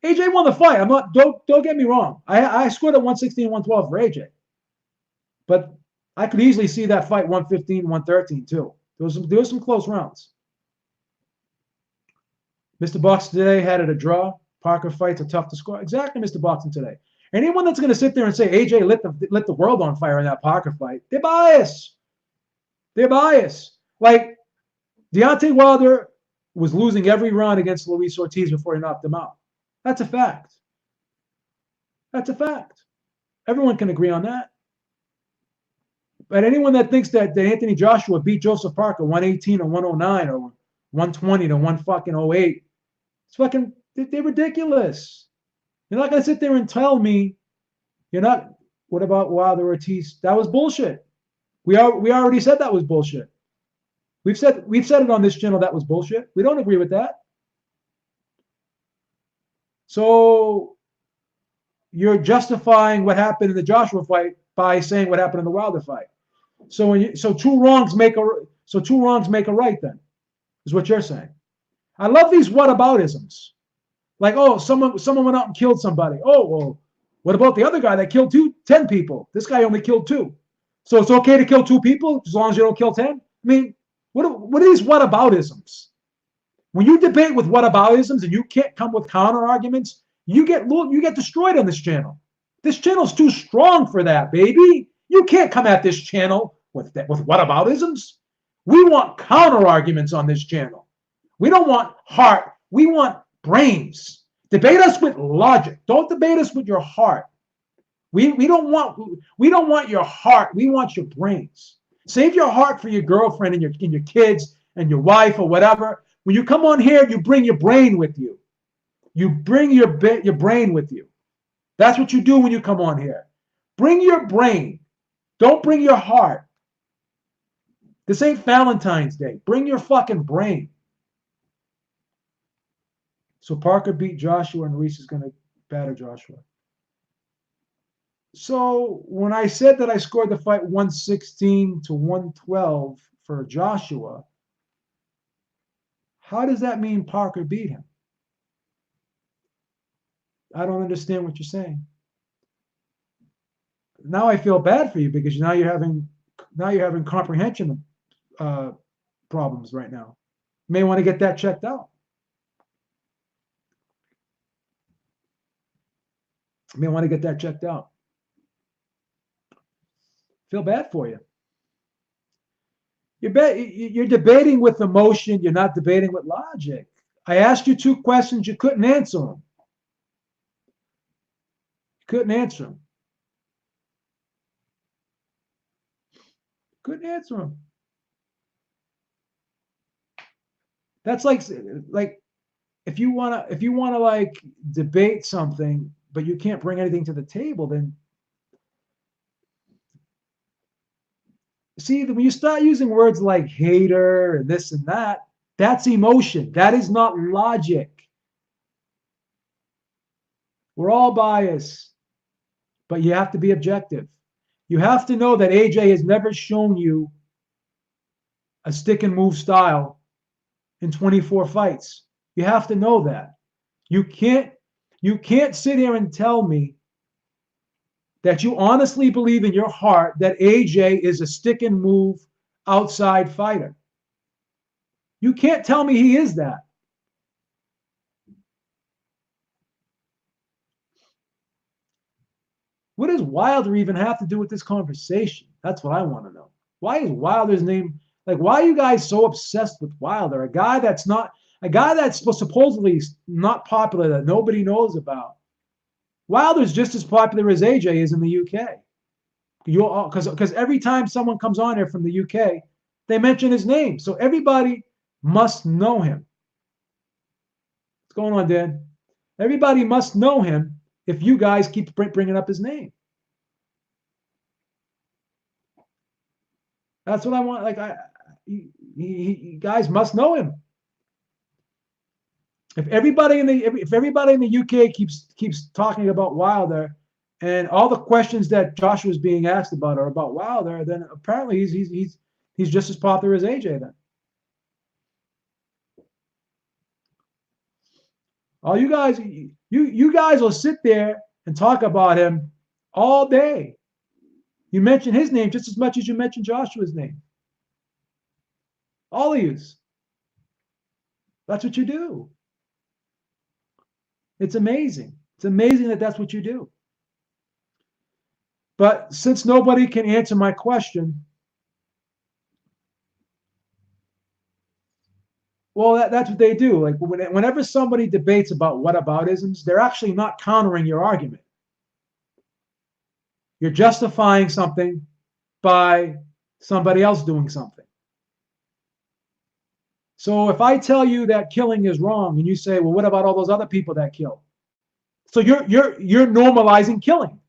S2: AJ won the fight. Don't get me wrong. I scored at 116, 112 for AJ. But I could easily see that fight 115, 113 too. There was some close rounds. Mr. Boxing today had it a draw. Parker fights are tough to score. Exactly, Mr. Boxing today. Anyone that's going to sit there and say AJ lit the world on fire in that Parker fight, they're biased. They're biased. Like Deontay Wilder was losing every round against Luis Ortiz before he knocked him out. That's a fact. That's a fact. Everyone can agree on that. But anyone that thinks that Anthony Joshua beat Joseph Parker 118 or 109 or 120 to 1 fucking 08, it's fucking, they're ridiculous. You're not going to sit there and tell me you're not. What about Wilder Ortiz? That was bullshit. We already said that was bullshit. We've said it on this channel that was bullshit. We don't agree with that. So you're justifying what happened in the Joshua fight by saying what happened in the Wilder fight. So two wrongs make a right, then, is what you're saying. I love these whataboutisms. Like, oh, someone went out and killed somebody. Oh, well, what about the other guy that killed 10 people? This guy only killed 2. So it's okay to kill 2 people as long as you don't kill 10? I mean, what are these whataboutisms? When you debate with whataboutisms and you can't come with counter arguments, you get destroyed on this channel. This channel's too strong for that, baby. You can't come at this channel with whataboutisms. We want counter arguments on this channel. We don't want heart. We want brains. Debate us with logic. Don't debate us with your heart. We don't want your heart. We want your brains. Save your heart for your girlfriend and your kids and your wife or whatever. When you come on here, you bring your brain with you. You bring your brain with you. That's what you do when you come on here. Bring your brain. Don't bring your heart. This ain't Valentine's Day. Bring your fucking brain. So Parker beat Joshua and Ruiz is going to batter Joshua. So when I said that I scored the fight 116 to 112 for Joshua, how does that mean Parker beat him? I don't understand what you're saying. Now I feel bad for you because now you're having comprehension problems right now. You may want to get that checked out. You may want to get that checked out. Feel bad for you. You're debating with emotion. You're not debating with logic. I asked you 2 questions. You couldn't answer them. You couldn't answer them. Couldn't answer them. That's like if you wanna like debate something, but you can't bring anything to the table, then see, when you start using words like hater and this and that, that's emotion. That is not logic. We're all biased, but you have to be objective. You have to know that AJ has never shown you a stick and move style in 24 fights. You have to know that. You can't sit here and tell me that you honestly believe in your heart that AJ is a stick and move outside fighter. You can't tell me he is that. What does Wilder even have to do with this conversation? That's what I want to know. Why is Wilder's name, like, why are you guys so obsessed with Wilder? A guy that's supposedly not popular, that nobody knows about. Wilder's just as popular as AJ is in the UK. Because every time someone comes on here from the UK, they mention his name. So everybody must know him. What's going on, Dan? Everybody must know him if you guys keep bringing up his name. That's what I want. Like, you guys must know him. If everybody in the UK keeps talking about Wilder, and all the questions that Joshua's being asked about are about Wilder, then apparently he's just as popular as AJ then. All you guys will sit there and talk about him all day. You mention his name just as much as you mention Joshua's name. All of you. That's what you do. It's amazing. It's amazing that that's what you do. But since nobody can answer my question, well, that's what they do. Like whenever somebody debates about whataboutisms, they're actually not countering your argument. You're justifying something by somebody else doing something. So if I tell you that killing is wrong, and you say, "Well, what about all those other people that kill?" So you're normalizing killing,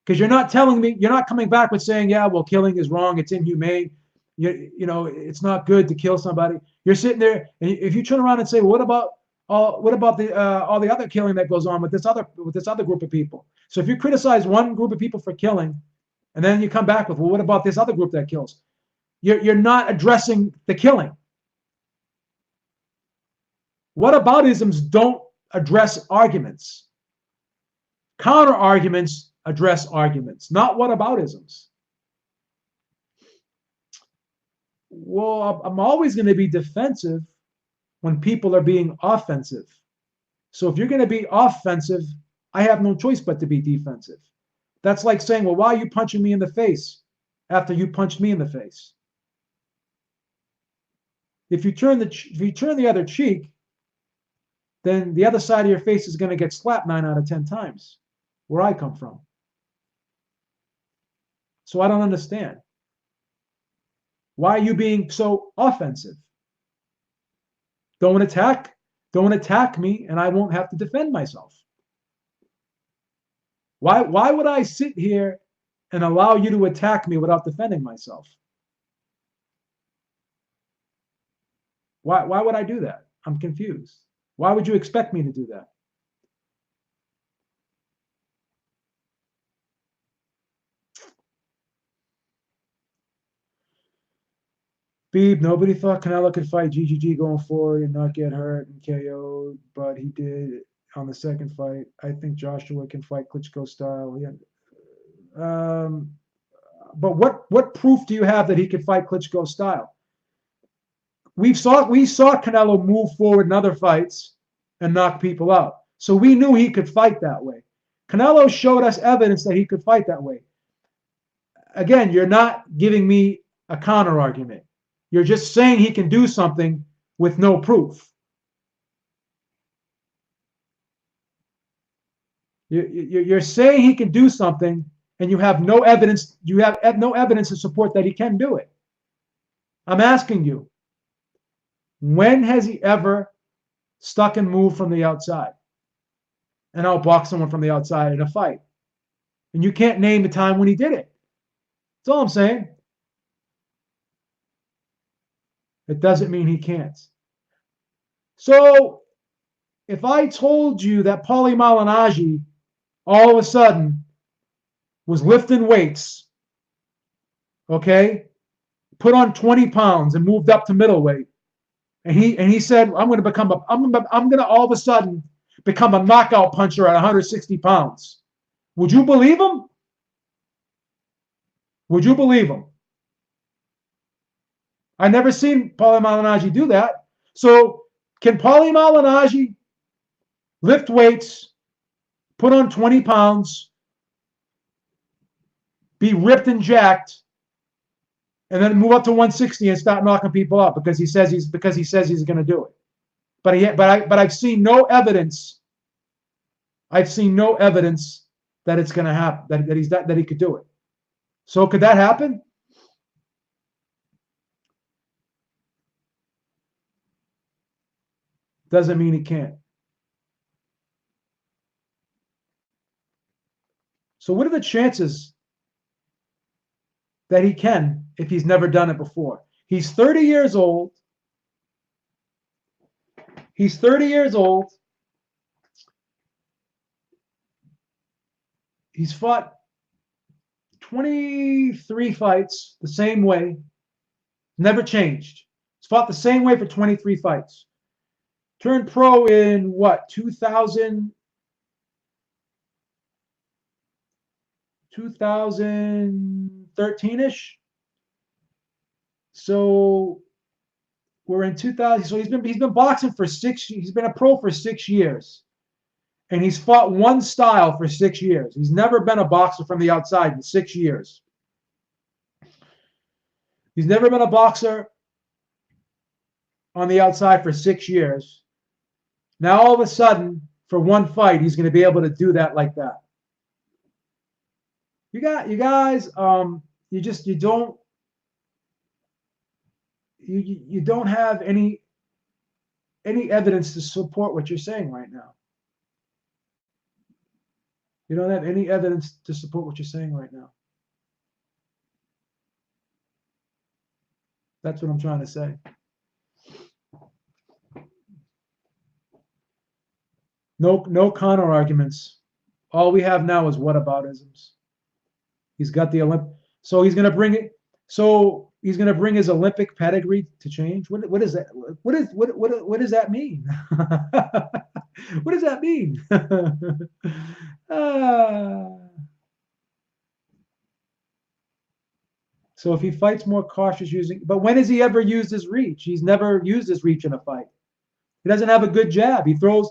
S2: because you're not telling me, you're not coming back with saying, "Yeah, well, killing is wrong. It's inhumane. You know, it's not good to kill somebody." You're sitting there, and if you turn around and say, well, what about the all the other killing that goes on with this other group of people? So if you criticize one group of people for killing, and then you come back with, well, what about this other group that kills? You're not addressing the killing. Whataboutisms don't address arguments. Counter arguments address arguments, not whataboutisms. Well, I'm always going to be defensive when people are being offensive. So if you're going to be offensive, I have no choice but to be defensive. That's like saying, well, why are you punching me in the face after you punched me in the face? If you turn the other cheek, then the other side of your face is going to get slapped 9 out of 10 times, where I come from. So I don't understand. Why are you being so offensive? Don't attack me, and I won't have to defend myself. Why would I sit here and allow you to attack me without defending myself? Why would I do that? I'm confused. Why would you expect me to do that? Beeb, nobody thought Canelo could fight GGG going forward and not get hurt and KO'd, but he did on the second fight. I think Joshua can fight Klitschko style. But what proof do you have that he could fight Klitschko style? We saw Canelo move forward in other fights and knock people out. So we knew he could fight that way. Canelo showed us evidence that he could fight that way. Again, you're not giving me a counter argument. You're just saying he can do something with no proof. You're saying he can do something, and you have no evidence. You have no evidence to support that he can do it. I'm asking you, when has he ever stuck and moved from the outside and outboxed someone from the outside in a fight? And you can't name the time when he did it. That's all I'm saying. It doesn't mean he can't. So if I told you that Paulie Malignaggi all of a sudden was lifting weights, okay, put on 20 pounds and moved up to middleweight, and he said, I'm going to all of a sudden become a knockout puncher at 160 pounds. Would you believe him? Would you believe him? I never seen Paulie Malignaggi do that. So can Paulie Malignaggi lift weights, put on 20 pounds, be ripped and jacked, and then move up to 160 and start knocking people up because he says he's going to do it? But I've seen no evidence. I've seen no evidence that it's going to happen, that he could do it. So could that happen? Doesn't mean he can't. So what are the chances that he can if he's never done it before? He's 30 years old. He's 30 years old. He's fought 23 fights the same way. Never changed. He's fought the same way for 23 fights. Turned pro in what, 2013-ish. So we're in 2000. So he's been boxing for 6. He's been a pro for 6 years, and he's fought one style for 6 years. He's never been a boxer from the outside in 6 years. He's never been a boxer on the outside for 6 years. Now all of a sudden, for one fight, he's going to be able to do that like that. You guys, you don't have any evidence to support what you're saying right now. You don't have any evidence to support what you're saying right now. That's what I'm trying to say. No counter arguments. All we have now is whataboutisms. He's got the Olymp. So he's going to bring it. So he's going to bring his Olympic pedigree to change. What is that? What does that mean? What does that mean? So if he fights more cautious using, but when has he ever used his reach? He's never used his reach in a fight. He doesn't have a good jab. He throws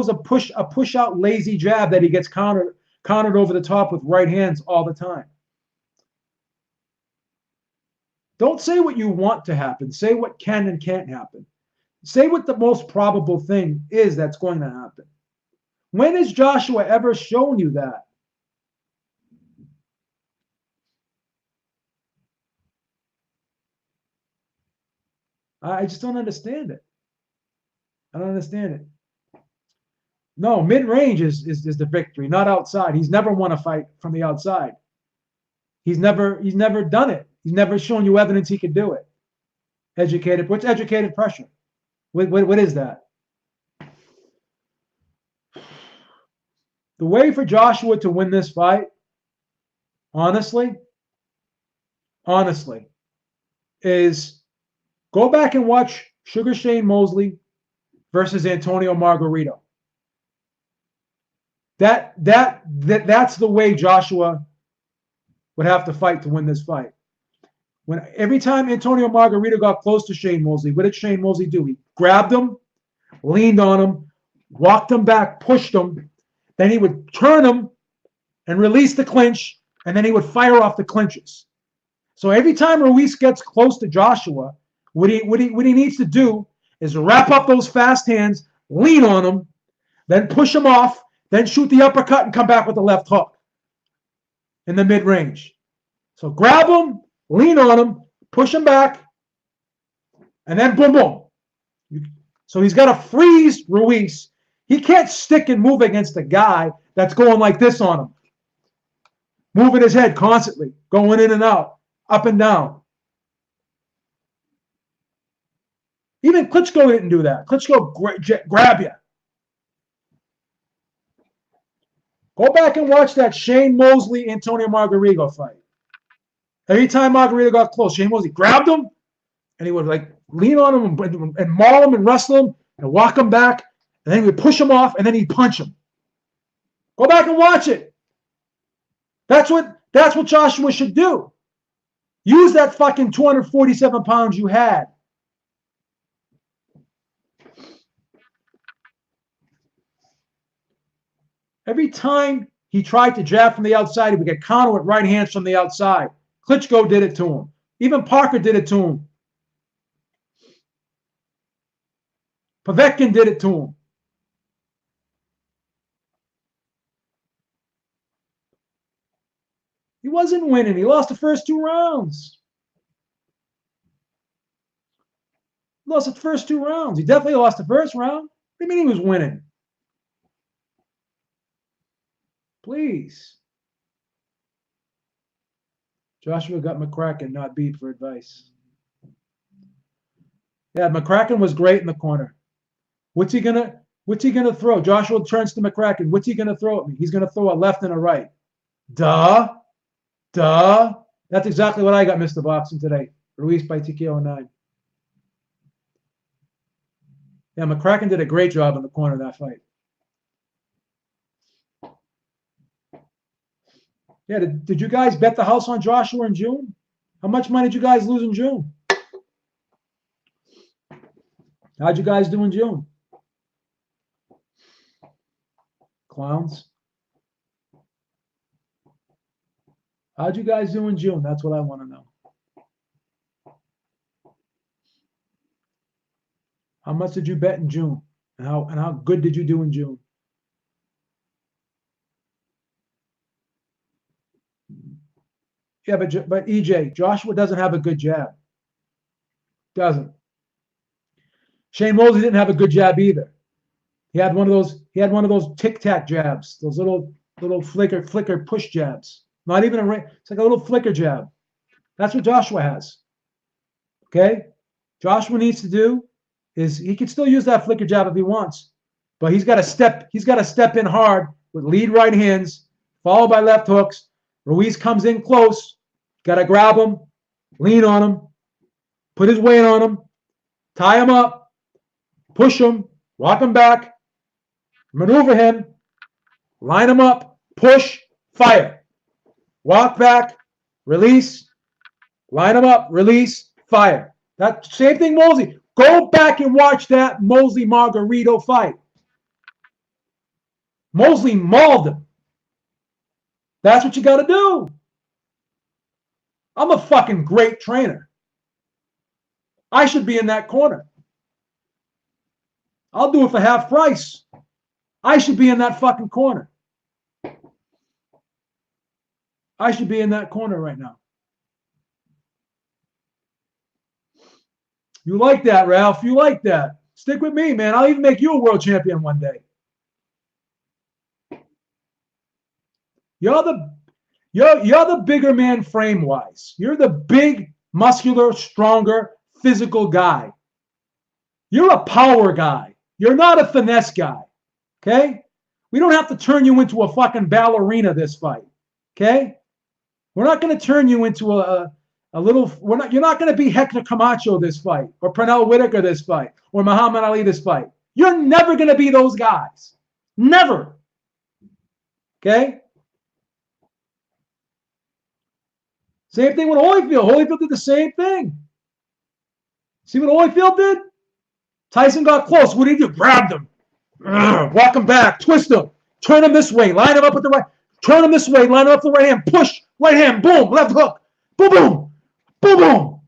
S2: a push out lazy jab that he gets countered over the top with right hands all the time. Don't say what you want to happen. Say what can and can't happen. Say what the most probable thing is that's going to happen. When has Joshua ever shown you that? I just don't understand it. I don't understand it. No, mid-range is the victory, not outside. He's never won a fight from the outside. He's never done it. He's never shown you evidence he could do it. What's educated pressure? What is that? The way for Joshua to win this fight, honestly, is go back and watch Sugar Shane Mosley versus Antonio Margarito. That's the way Joshua would have to fight to win this fight. Every time Antonio Margarito got close to Shane Mosley, what did Shane Mosley do? He grabbed him, leaned on him, walked him back, pushed him. Then he would turn him and release the clinch, and then he would fire off the clinches. So every time Ruiz gets close to Joshua, what he needs to do is wrap up those fast hands, lean on him, then push him off, then shoot the uppercut and come back with the left hook in the mid-range. So grab him, lean on him, push him back, and then boom, boom. So he's got to freeze Ruiz. He can't stick and move against a guy that's going like this on him, moving his head constantly, going in and out, up and down. Even Klitschko didn't do that. Klitschko grab you. Go back and watch that Shane Mosley Antonio Margarito fight. Every time Margarito got close, Shane Mosley grabbed him, and he would like lean on him and maul him and wrestle him and walk him back, and then he would push him off, and then he'd punch him. Go back and watch it. That's what Joshua should do. Use that fucking 247 pounds you had. Every time he tried to jab from the outside, he would get countered with right hands from the outside. Klitschko did it to him. Even Parker did it to him. Povetkin did it to him. He wasn't winning. He lost the first 2 rounds. He lost the first 2 rounds. He definitely lost the first round. What do you mean he was winning? Please. Joshua got McCracken, not beat for advice. Yeah, McCracken was great in the corner. What's he gonna throw? Joshua turns to McCracken. What's he gonna throw at me? He's gonna throw a left and a right. Duh. That's exactly what I got, Mr. Boxing, today. Ruiz by TKO 9. Yeah, McCracken did a great job in the corner of that fight. Yeah, did you guys bet the house on Joshua in June? How much money did you guys lose in June? How'd you guys do in June? Clowns. How'd you guys do in June? That's what I want to know. How much did you bet in June? And how good did you do in June? Yeah, but EJ, Joshua doesn't have a good jab. Doesn't. Shane Mosley didn't have a good jab either. He had one of those tic tac jabs, those little flicker push jabs. Not even it's like a little flicker jab. That's what Joshua has. Okay? Joshua needs to do is he can still use that flicker jab if he wants, but he's got to step in hard with lead right hands, followed by left hooks. Ruiz comes in close, got to grab him, lean on him, put his weight on him, tie him up, push him, walk him back, maneuver him, line him up, push, fire. Walk back, release, line him up, release, fire. That same thing Mosley. Go back and watch that Mosley Margarito fight. Mosley mauled him. That's what you got to do. I'm a fucking great trainer. I should be in that corner. I'll do it for half price. I should be in that fucking corner. I should be in that corner right now. You like that, Ralph? You like that? Stick with me, man. I'll even make you a world champion one day. You're the bigger man frame-wise. You're the big, muscular, stronger, physical guy. You're a power guy. You're not a finesse guy. Okay? We don't have to turn you into a fucking ballerina this fight. Okay? We're not going to turn you into a little. You're not going to be Hector Camacho this fight, or Pernell Whitaker this fight, or Muhammad Ali this fight. You're never going to be those guys. Never. Okay? Same thing with Holyfield. Holyfield did the same thing. See what Holyfield did? Tyson got close. What did he do? Grabbed him. Walk him back. Twist him. Turn him this way. Line him up with the right. Turn him this way. Line him up with the right hand. Push. Right hand. Boom. Left hook. Boom, boom. Boom, boom.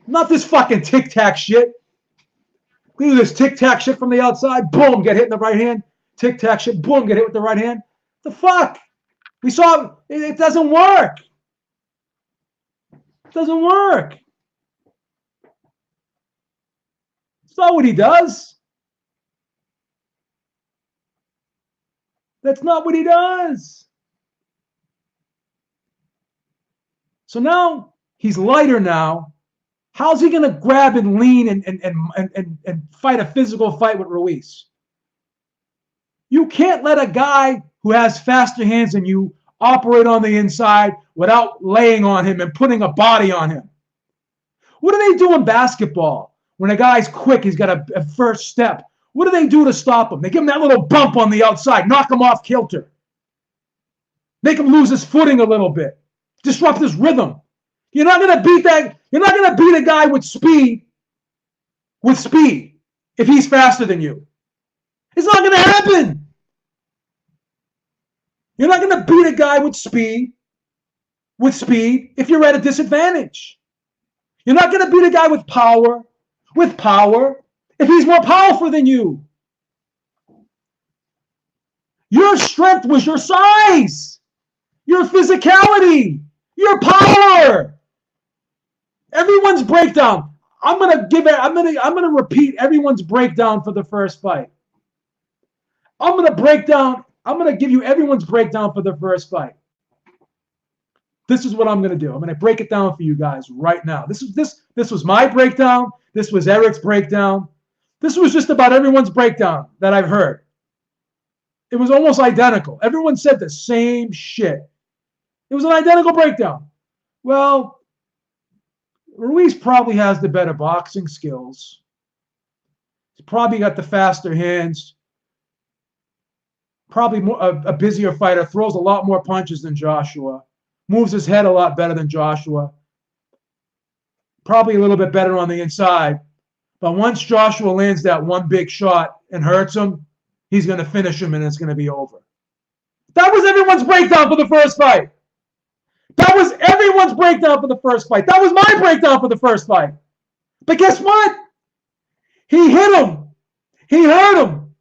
S2: Not this fucking tic-tac shit. Look at this tic-tac shit from the outside. Boom. Get hit in the right hand. Tic-tac shit. Boom. Get hit with the right hand. The fuck? We saw it doesn't work. It doesn't work. It's not what he does. That's not what he does. So now he's lighter now. How's he going to grab and lean and fight a physical fight with Ruiz? You can't let a guy who has faster hands than you operate on the inside without laying on him and putting a body on him. What do they do in basketball? When a guy's quick, he's got a first step. What do they do to stop him? They give him that little bump on the outside, knock him off kilter. Make him lose his footing a little bit. Disrupt his rhythm. You're not going to beat that. You're not going to beat a guy with speed if he's faster than you. It's not going to happen. You're not going to beat a guy with speed if you're at a disadvantage. You're not going to beat a guy with power if he's more powerful than you. Your strength was your size, your physicality, your power. Everyone's breakdown. I'm gonna repeat everyone's breakdown for the first fight. I'm gonna give you everyone's breakdown for the first fight. This is what I'm gonna do. I'm gonna break it down for you guys right now. This was my breakdown. This was Eric's breakdown. This was just about everyone's breakdown that I've heard. It was almost identical. Everyone said the same shit. It was an identical breakdown. Well, Ruiz probably has the better boxing skills. He's probably got the faster hands. Probably a busier fighter. Throws a lot more punches than Joshua. Moves his head a lot better than Joshua. Probably a little bit better on the inside. But once Joshua lands that one big shot and hurts him, he's going to finish him and it's going to be over. That was everyone's breakdown for the first fight. That was everyone's breakdown for the first fight. That was my breakdown for the first fight. But guess what? He hit him. He hurt him.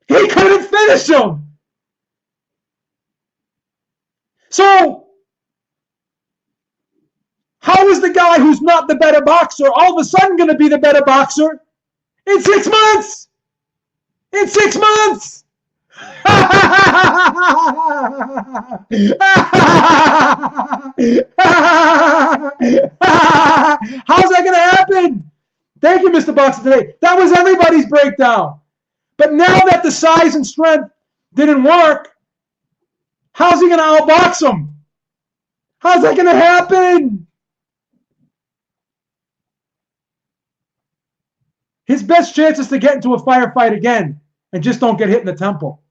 S2: He couldn't finish him. So, how is the guy who's not the better boxer all of a sudden going to be the better boxer in 6 months? In 6 months! How's that going to happen? Thank you, Mr. Boxer Today. That was everybody's breakdown. But now that the size and strength didn't work, how's he going to outbox him? How's that going to happen? His best chance is to get into a firefight again and just don't get hit in the temple.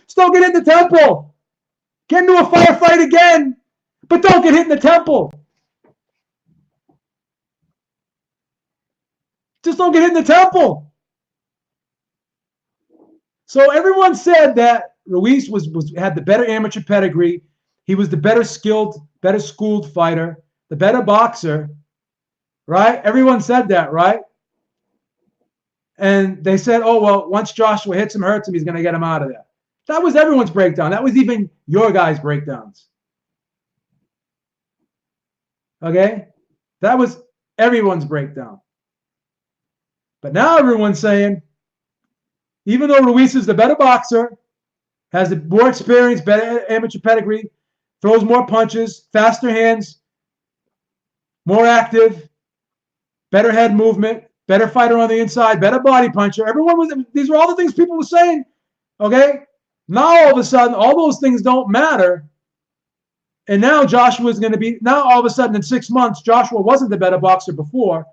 S2: Still get hit in the temple. Get into a firefight again, but don't get hit in the temple. Just don't get hit in the temple. So everyone said that Ruiz had the better amateur pedigree. He was the better skilled, better schooled fighter, the better boxer, right? Everyone said that, right? And they said, oh, well, once Joshua hits him, hurts him, he's going to get him out of there. That was everyone's breakdown. That was even your guys' breakdowns. Okay? That was everyone's breakdown. But now everyone's saying, even though Ruiz is the better boxer, has the more experience, better amateur pedigree, throws more punches, faster hands, more active, better head movement, better fighter on the inside, better body puncher. These were all the things people were saying, okay? Now all of a sudden, all those things don't matter. And now Joshua's going to be, now all of a sudden in 6 months, Joshua wasn't the better boxer before,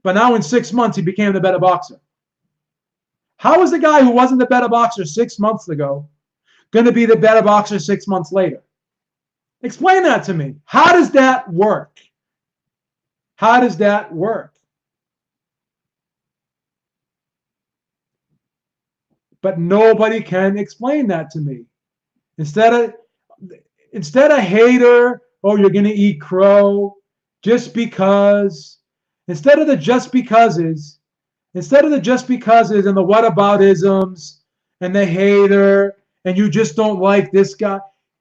S2: but now in 6 months, he became the better boxer. How is the guy who wasn't the better boxer 6 months ago going to be the better boxer 6 months later? Explain that to me. How does that work? How does that work? But nobody can explain that to me. Instead of hater, oh, you're going to eat crow, just because, instead of the just becauses and the whataboutisms and the hater and you just don't like this guy,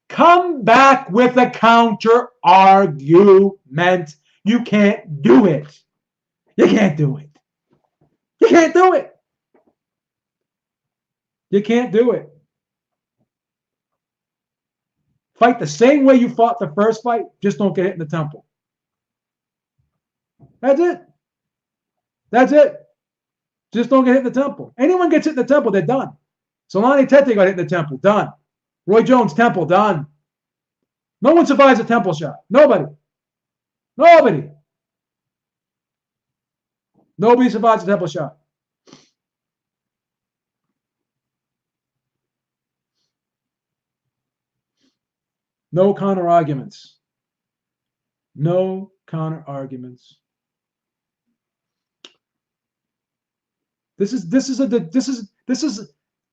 S2: come back with a counter argument. You can't do it. You can't do it. You can't do it. You can't do it. Fight the same way you fought the first fight, just don't get hit in the temple. That's it. That's it. Just don't get hit in the temple. Anyone gets hit in the temple, they're done. Solani Tete got hit in the temple, done. Roy Jones, temple, done. No one survives a temple shot. Nobody. Nobody. Nobody survives a temple shot. No counter arguments. No counter arguments. This is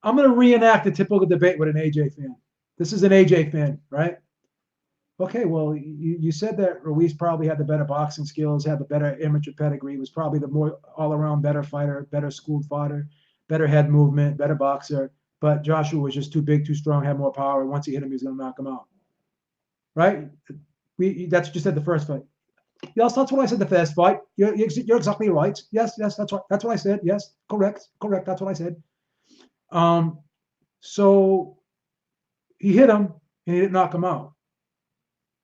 S2: I'm going to reenact a typical debate with an AJ fan. This is an AJ fan, right? Okay, well, you said that Ruiz probably had the better boxing skills, had the better amateur pedigree, was probably the more all-around better fighter, better schooled fighter, better head movement, better boxer, but Joshua was just too big, too strong, had more power. Once he hit him, he was going to knock him out. Right? That's what you said the first fight. Yes, that's what I said the first fight. You're exactly right. Yes, that's right. That's what I said. Yes, correct. That's what I said. So he hit him and he didn't knock him out.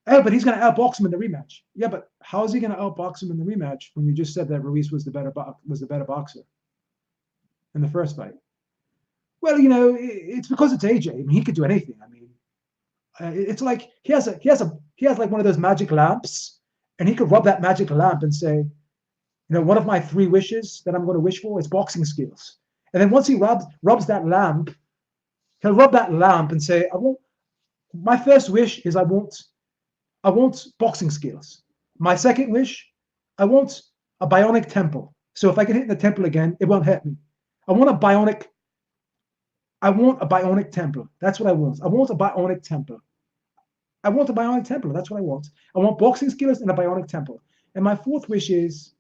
S2: Hey, but he's going to outbox him in the rematch. Yeah, but how is he going to outbox him in the rematch when you just said that Ruiz was the better boxer in the first fight? Well, it's because it's AJ. I mean, he could do anything. I mean, it's like he has like one of those magic lamps, and he could rub that magic lamp and say, one of my 3 wishes that I'm going to wish for is boxing skills. And then once he rubs that lamp, he'll rub that lamp and say, my first wish is I want boxing skills. My second wish, I want a bionic temple. So if I get hit in the temple again, it won't hurt me. I want a bionic temple. That's what I want. I want a bionic temple. I want a bionic temple. That's what I want. I want boxing skills and a bionic temple. And my fourth wish is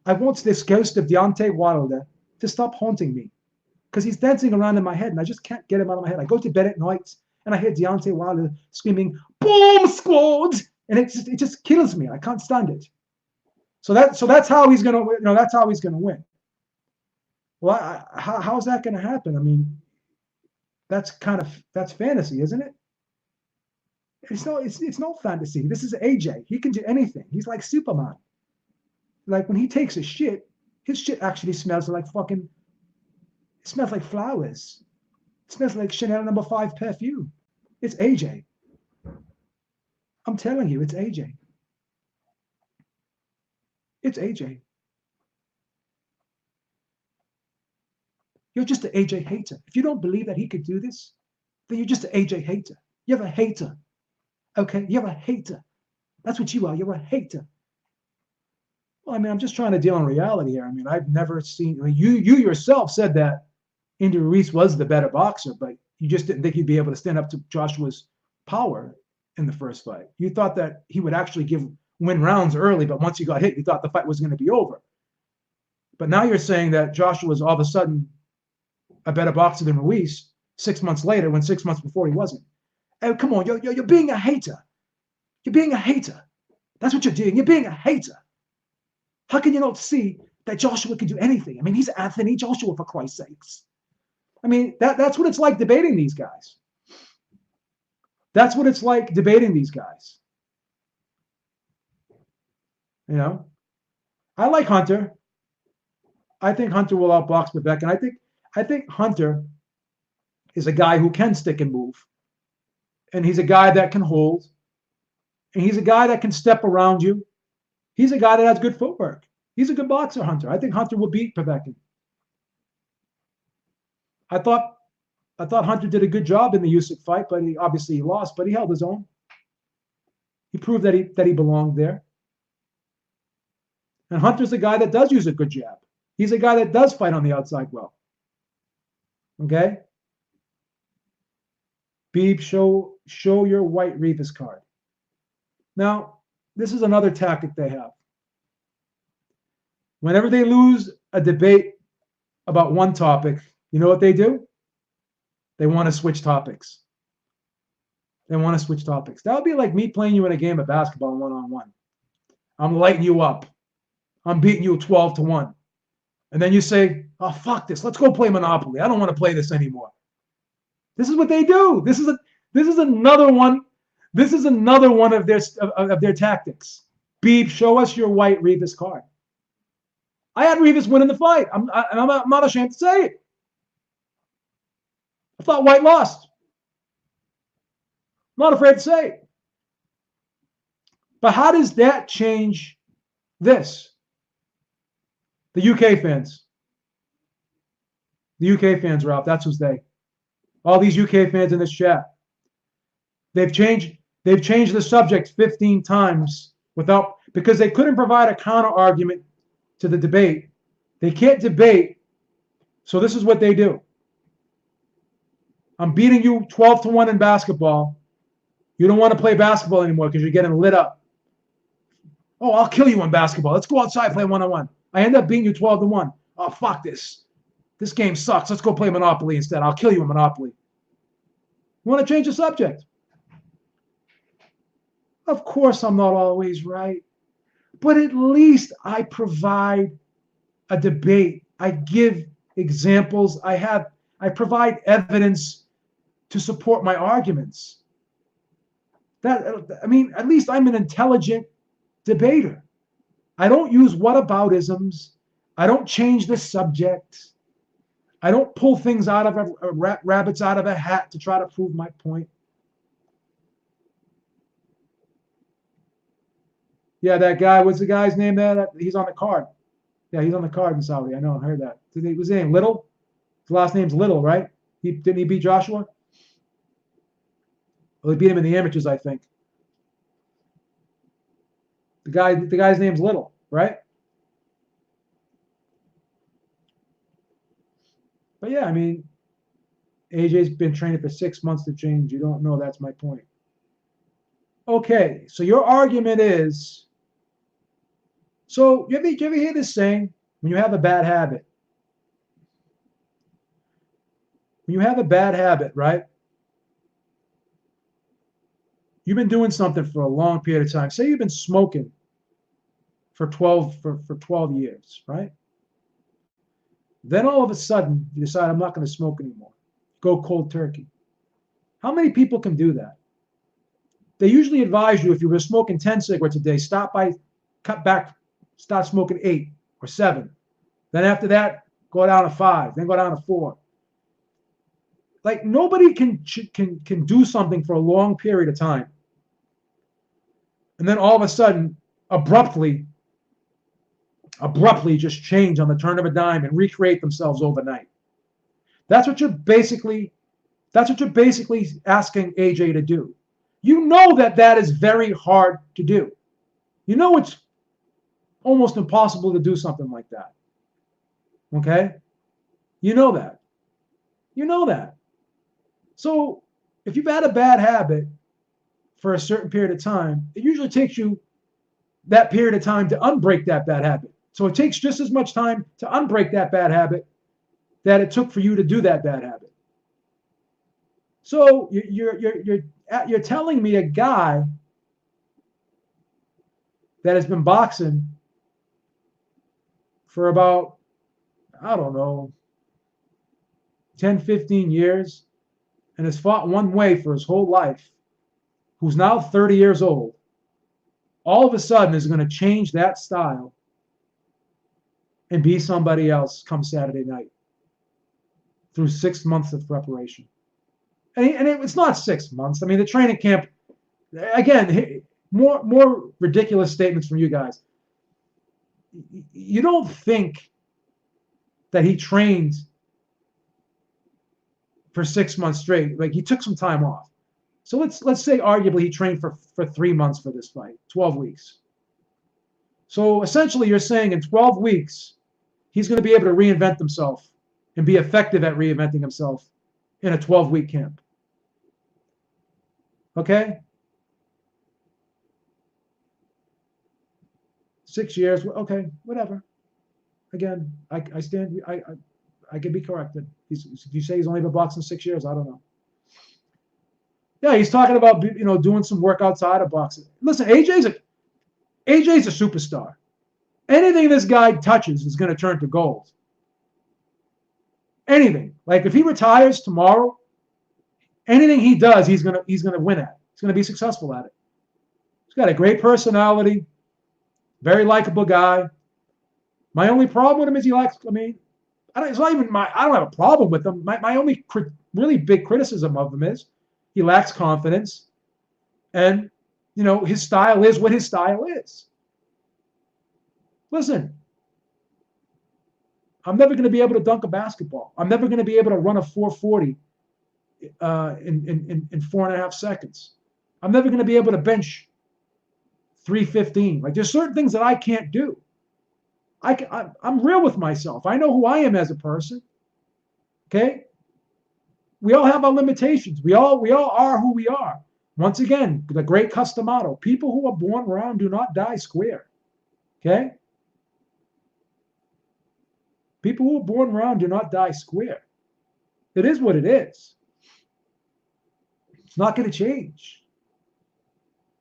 S2: I want this ghost of Deontay Wilder to stop haunting me because he's dancing around in my head and I just can't get him out of my head. I go to bed at night and I hear Deontay Wilder screaming, "Boom Squad!" and it just kills me. I can't stand it. So that's how he's gonna win. That's how he's gonna win. Well, how's that gonna happen? I mean, that's fantasy, isn't it? It's no fantasy. This is AJ. He can do anything. He's like Superman. Like when he takes a shit, his shit actually smells like fucking. It smells like flowers. It smells like Chanel No. 5 perfume. It's AJ. I'm telling you, it's AJ. It's AJ. You're just an AJ hater. If you don't believe that he could do this, then you're just an AJ hater. You're a hater. Okay? You're a hater. That's what you are. You're a hater. Well, I mean, I'm just trying to deal in reality here. I mean, I've never seen. I mean, you yourself said that Andy Ruiz was the better boxer, but you just didn't think he'd be able to stand up to Joshua's power in the first fight. You thought that he would actually win rounds early, but once he got hit, you thought the fight was going to be over. But now you're saying that Joshua was all of a sudden a better boxer than Ruiz 6 months later, when 6 months before he wasn't. Oh, come on, you're being a hater. You're being a hater. That's what you're doing. You're being a hater. How can you not see that Joshua can do anything? I mean, he's Anthony Joshua, for Christ's sakes. I mean, that's what it's like debating these guys. That's what it's like debating these guys. You know, I like Hunter. I think Hunter will outbox Vivek, and I think Hunter is a guy who can stick and move, and he's a guy that can hold, and he's a guy that can step around you. He's a guy that has good footwork. He's a good boxer, Hunter. I think Hunter will beat Povetkin. I thought Hunter did a good job in the Usyk fight, but he obviously lost, but he held his own. He proved that he belonged there. And Hunter's a guy that does use a good jab. He's a guy that does fight on the outside well. Okay? Beeb, show your white Revis card. Now, this is another tactic they have. Whenever they lose a debate about one topic, you know what they do? They want to switch topics. They want to switch topics. That would be like me playing you in a game of basketball one-on-one. I'm lighting you up. I'm beating you 12-1. And then you say, "Oh, fuck this. Let's go play Monopoly. I don't want to play this anymore." This is what they do. This is another one. This is another one of their tactics. Beeb, show us your white Revis card. I had Revis winning the fight. I'm not ashamed to say it. I thought White lost. I'm not afraid to say it. But how does that change this? The UK fans. The UK fans, Ralph. That's who's they. All these UK fans in this chat. They've changed the subject 15 times because they couldn't provide a counter argument to the debate. They can't debate, so this is what they do. I'm beating you 12-1 in basketball. You don't want to play basketball anymore because you're getting lit up. Oh, I'll kill you in basketball. Let's go outside and play one-on-one. I end up beating you 12-1. Oh, fuck this. This game sucks. Let's go play Monopoly instead. I'll kill you in Monopoly. You want to change the subject? Of course, I'm not always right. But at least I provide a debate. I give examples. I provide evidence to support my arguments. At least I'm an intelligent debater. I don't use whataboutisms. I don't change the subject. I don't pull things out of rabbits out of a hat to try to prove my point. Yeah, that guy, what's the guy's name there? He's on the card. Yeah, he's on the card in Saudi. I know, I heard that. Was his name Little? His last name's Little, right? Didn't he beat Joshua? Well, he beat him in the amateurs, I think. The guy's name's Little, right? But yeah, I mean, AJ's been training for 6 months to change. You don't know. That's my point. Okay, so your argument is, so you ever hear this saying, when you have a bad habit, right? You've been doing something for a long period of time. Say you've been smoking for 12 years, right? Then all of a sudden you decide I'm not going to smoke anymore. Go cold turkey. How many people can do that? They usually advise you if you were smoking 10 cigarettes a day, cut back, start smoking 8 or 7. Then after that, go down to 5, then go down to 4. Like nobody can do something for a long period of time, and then all of a sudden, abruptly just change on the turn of a dime and recreate themselves overnight. That's what you're basically asking AJ to do. You know that is very hard to do. You know it's almost impossible to do something like that. Okay? You know that. You know that. So if you've had a bad habit for a certain period of time, it usually takes you that period of time to unbreak that bad habit. So it takes just as much time to unbreak that bad habit that it took for you to do that bad habit. So you're telling me a guy that has been boxing for about, I don't know, 10, 15 years and has fought one way for his whole life, who's now 30 years old, all of a sudden is going to change that style and be somebody else come Saturday night through 6 months of preparation. And it's not 6 months. I mean, the training camp, again, more ridiculous statements from you guys. You don't think that he trained for 6 months straight. Like he took some time off. So let's say arguably he trained for 3 months for this fight, 12 weeks. So essentially you're saying in 12 weeks, he's going to be able to reinvent himself and be effective at reinventing himself in a 12-week camp. Okay? 6 years, okay, whatever. Again, I stand, I can be corrected. If you say he's only been boxing 6 years, I don't know. Yeah, he's talking about doing some work outside of boxing. Listen, AJ's a superstar. Anything this guy touches is going to turn to gold. Anything. Like if he retires tomorrow, anything he does, he's gonna win at. He's gonna be successful at it. He's got a great personality, very likable guy. My only problem with him is he lacks. I mean, it's not even I don't have a problem with him. My only really big criticism of him is he lacks confidence, and his style is what his style is. Listen, I'm never going to be able to dunk a basketball. I'm never going to be able to run a 440 in 4.5 seconds. I'm never going to be able to bench 315. Like there's certain things that I can't do. I'm real with myself. I know who I am as a person. Okay? We all have our limitations. We all are who we are. Once again, the great custom motto: people who are born round do not die square. Okay? People who are born round do not die square. It is what it is. It's not going to change.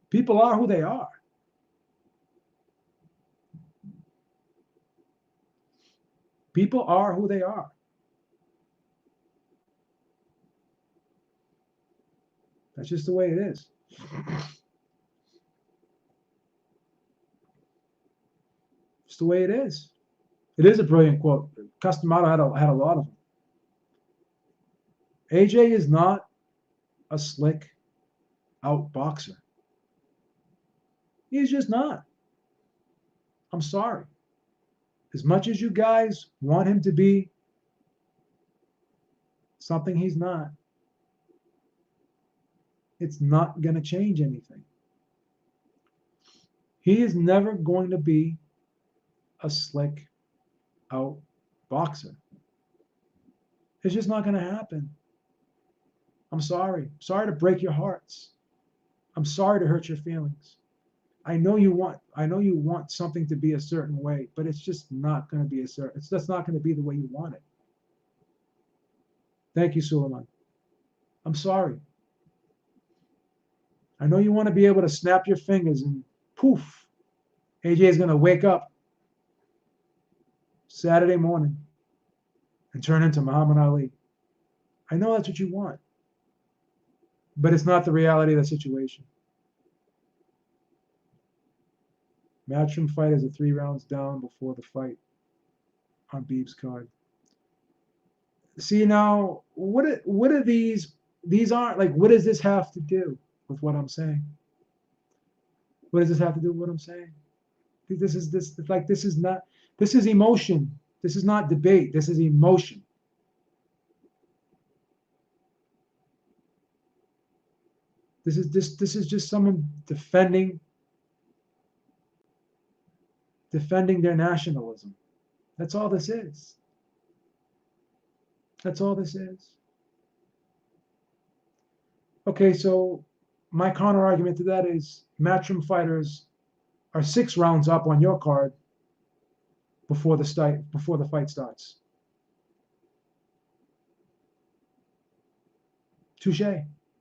S2: People are who they are. People are who they are. That's just the way it is. It's the way it is. It is a brilliant quote. Customato had a lot of them. AJ is not a slick out boxer. He's just not. I'm sorry. As much as you guys want him to be something he's not, it's not going to change anything. He is never going to be a slick out boxer. It's just not going to happen. I'm sorry. Sorry to break your hearts. I'm sorry to hurt your feelings. I know you want something to be a certain way, but it's just not going to be it's just not going to be the way you want it. Thank you, Suleiman. I'm sorry. I know you want to be able to snap your fingers and poof, AJ is going to wake up Saturday morning and turn into Muhammad Ali. I know that's what you want, but it's not the reality of the situation. Matchroom fighters are 3 rounds down before the fight on Beeb's card. See now, what are these? These aren't like. What does this have to do with what I'm saying? What does this have to do with what I'm saying? This is not. This is emotion. This is not debate. This is emotion. This is just someone defending their nationalism. That's all this is. That's all this is. Okay, so my counter argument to that is Matchroom fighters are 6 rounds up on your card before the fight starts. Touche.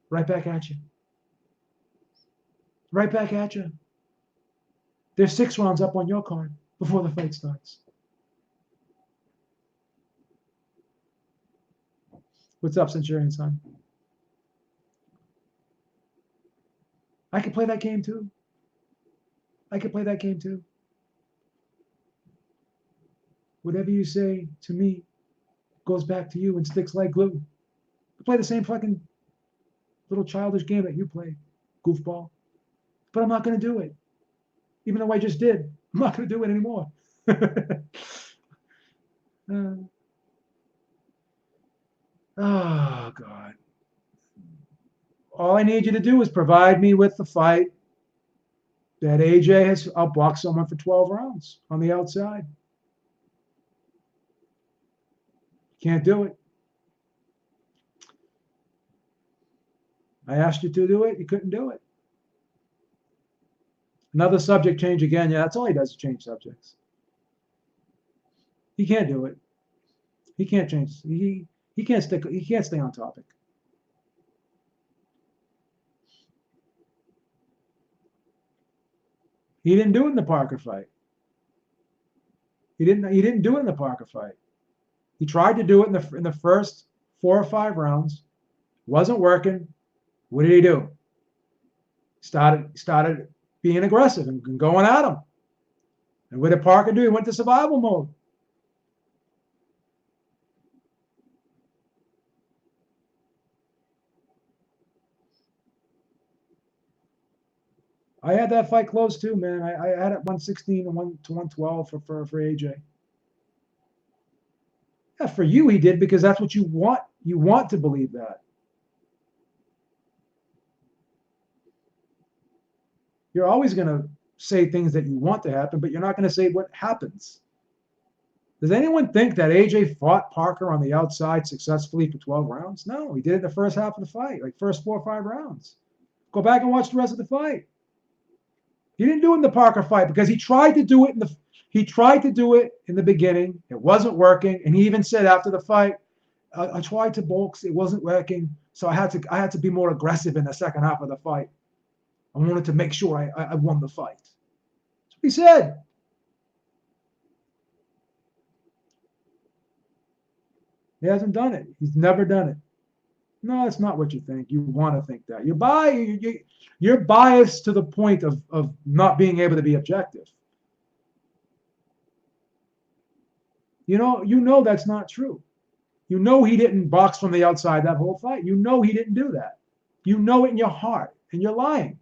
S2: Right back at you. Right back at you. They're 6 rounds up on your card before the fight starts. What's up, Centurion son? I could play that game too. I could play that game too. Whatever you say to me goes back to you and sticks like glue. I play the same fucking little childish game that you play, goofball. But I'm not going to do it. Even though I just did. I'm not going to do it anymore. Oh, God. All I need you to do is provide me with the fight that AJ has outboxed someone for 12 rounds on the outside. Can't do it. I asked you to do it. You couldn't do it. Another subject change again. Yeah, that's all he does is change subjects. He can't do it. He can't change. He can't stick. He can't stay on topic. He didn't do it in the Parker fight. He didn't do it in the Parker fight. He tried to do it in the first 4 or 5 rounds. Wasn't working. What did he do? Started being aggressive and going at him. And what did Parker do? He went to survival mode. I had that fight close too, man. I had it 116 and 112 for AJ. Yeah, for you he did because that's what you want. You want to believe that. You're always going to say things that you want to happen, but you're not going to say what happens. Does anyone think that AJ fought Parker on the outside successfully for 12 rounds? No, he did it in the first half of the fight, like first 4 or 5 rounds. Go back and watch the rest of the fight. He didn't do it in the Parker fight because he tried to do it in the beginning. It wasn't working, and he even said after the fight, "I tried to box, it wasn't working, so I had to be more aggressive in the second half of the fight. I wanted to make sure I won the fight." That's what he said. He hasn't done it. He's never done it. No, that's not what you think. You want to think that. You're biased to the point of not being able to be objective. You know that's not true. You know he didn't box from the outside that whole fight. You know he didn't do that. You know it in your heart, and you're lying.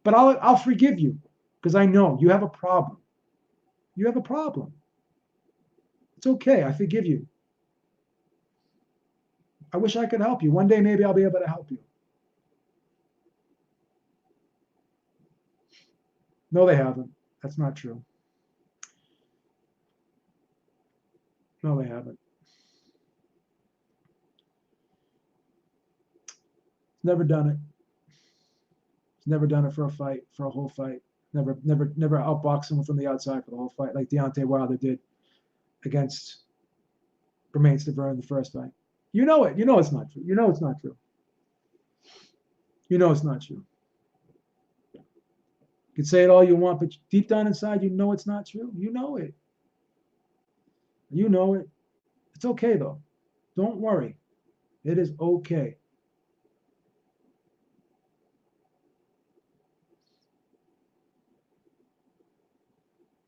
S2: But I'll forgive you because I know you have a problem. You have a problem. It's okay. I forgive you. I wish I could help you. One day maybe I'll be able to help you. No, they haven't. That's not true. No, they haven't. Never done it. He's never done it for a fight, for a whole fight. Never outboxed someone from the outside for the whole fight, like Deontay Wilder did against Bermane Stiverne in the first fight. You know it. You know it's not true. You know it's not true. You know it's not true. You can say it all you want, but deep down inside, you know it's not true. You know it. You know it. It's okay, though. Don't worry. It is okay.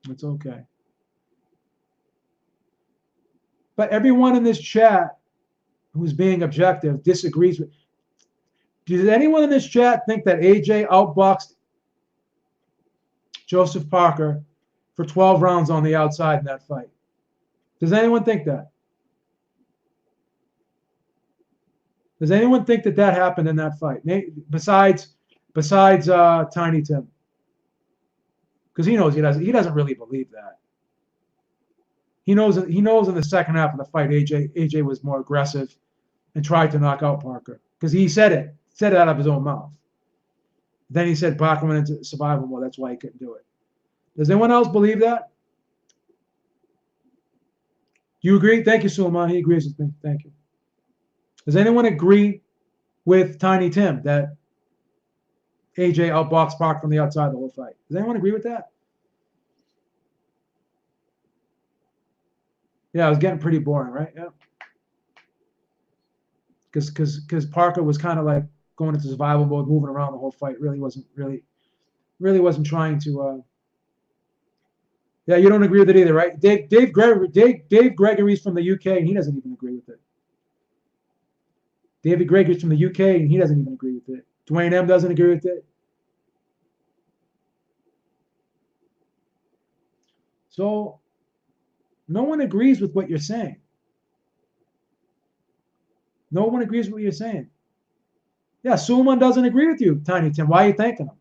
S2: It's okay. But everyone in this chat who's being objective disagrees with. Does anyone in this chat think that AJ outboxed Joseph Parker for 12 rounds on the outside in that fight? Does anyone think that? Does anyone think that that happened in that fight? Besides Tiny Tim, because he knows he doesn't really believe that. He knows in the second half of the fight AJ was more aggressive and tried to knock out Parker because he said it out of his own mouth. Then he said Parker went into survival mode. That's why he couldn't do it. Does anyone else believe that? Do you agree? Thank you, Suleiman. He agrees with me. Thank you. Does anyone agree with Tiny Tim that AJ outboxed Parker from the outside the whole fight? Does anyone agree with that? Yeah, it was getting pretty boring, right? Yeah. Because Parker was kind of like going into survival mode, moving around the whole fight. Really wasn't trying to. Yeah, you don't agree with it either, right? Dave Gregory's from the UK, and he doesn't even agree with it. David Gregory's from the UK, and he doesn't even agree with it. Dwayne M doesn't agree with it. So no one agrees with what you're saying. No one agrees with what you're saying. Yeah, Suleiman doesn't agree with you, Tiny Tim. Why are you thanking him?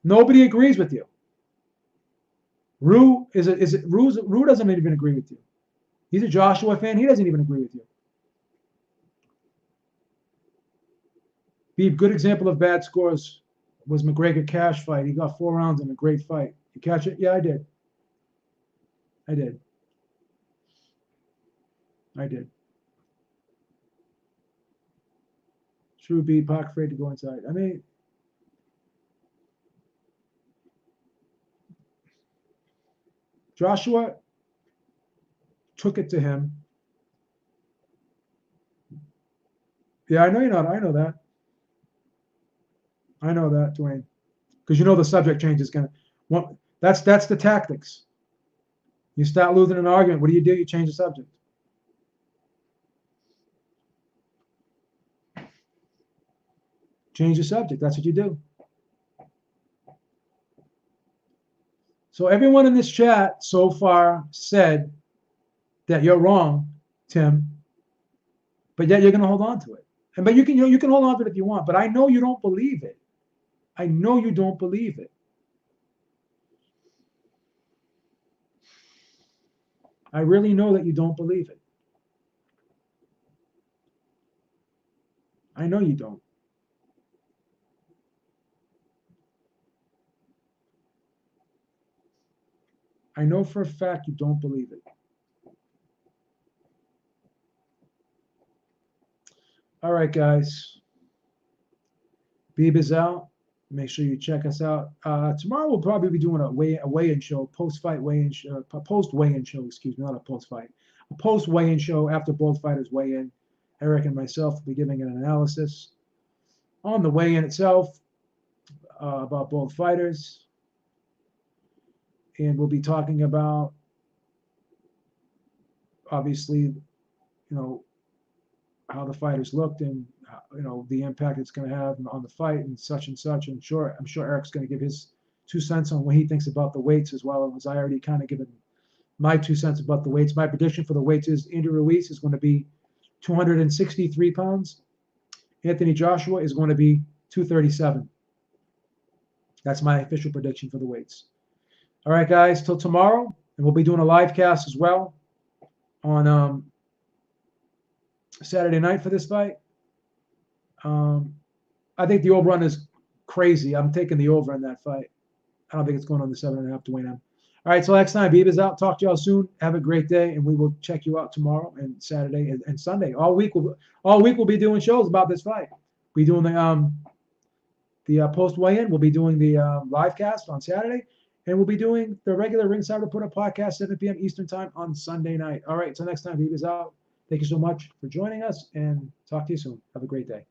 S2: Nobody agrees with you. Rue doesn't even agree with you. He's a Joshua fan. He doesn't even agree with you. Be a good example of bad scores was McGregor Cash fight. He got 4 rounds in a great fight. You catch it? Yeah, I did. I did. True beat, Pac afraid to go inside. I mean, Joshua took it to him. Yeah, I know you're not. I know that. I know that, Dwayne. Because you know the subject change is gonna. That's the tactics. You start losing an argument. What do? You change the subject. Change the subject. That's what you do. So everyone in this chat so far said that you're wrong, Tim, but yet you're going to hold on to it. But you can hold on to it if you want. But I know you don't believe it. I know you don't believe it. I really know that you don't believe it. I know you don't. I know for a fact you don't believe it. All right, guys. Beeb is out. Make sure you check us out. Tomorrow we'll probably be doing a weigh-in show, post-fight weigh-in show, post-weigh-in show, excuse me, not a post-fight. A post-weigh-in show after both fighters weigh in. Eric and myself will be giving an analysis on the weigh-in itself about both fighters. And we'll be talking about, obviously, how the fighters looked and the impact it's going to have on the fight and such. And I'm sure Eric's going to give his 2 cents on what he thinks about the weights as well as I already kind of given my 2 cents about the weights. My prediction for the weights is Andy Ruiz is going to be 263 pounds. Anthony Joshua is going to be 237. That's my official prediction for the weights. All right, guys, till tomorrow, and we'll be doing a live cast as well on Saturday night for this fight. I think the over run is crazy. I'm taking the over in that fight. I don't think it's going on the 7.5 to Wayne M. All right, so next time, Beaver's out. Talk to y'all soon. Have a great day, and we will check you out tomorrow and Saturday and Sunday. All week we'll be doing shows about this fight. Be doing the post weigh-in. We'll be doing the live cast on Saturday, and we'll be doing the regular Ringside Reporter podcast 7 p.m. Eastern time on Sunday night. All right, so next time, Beaver's out. Thank you so much for joining us, and talk to you soon. Have a great day.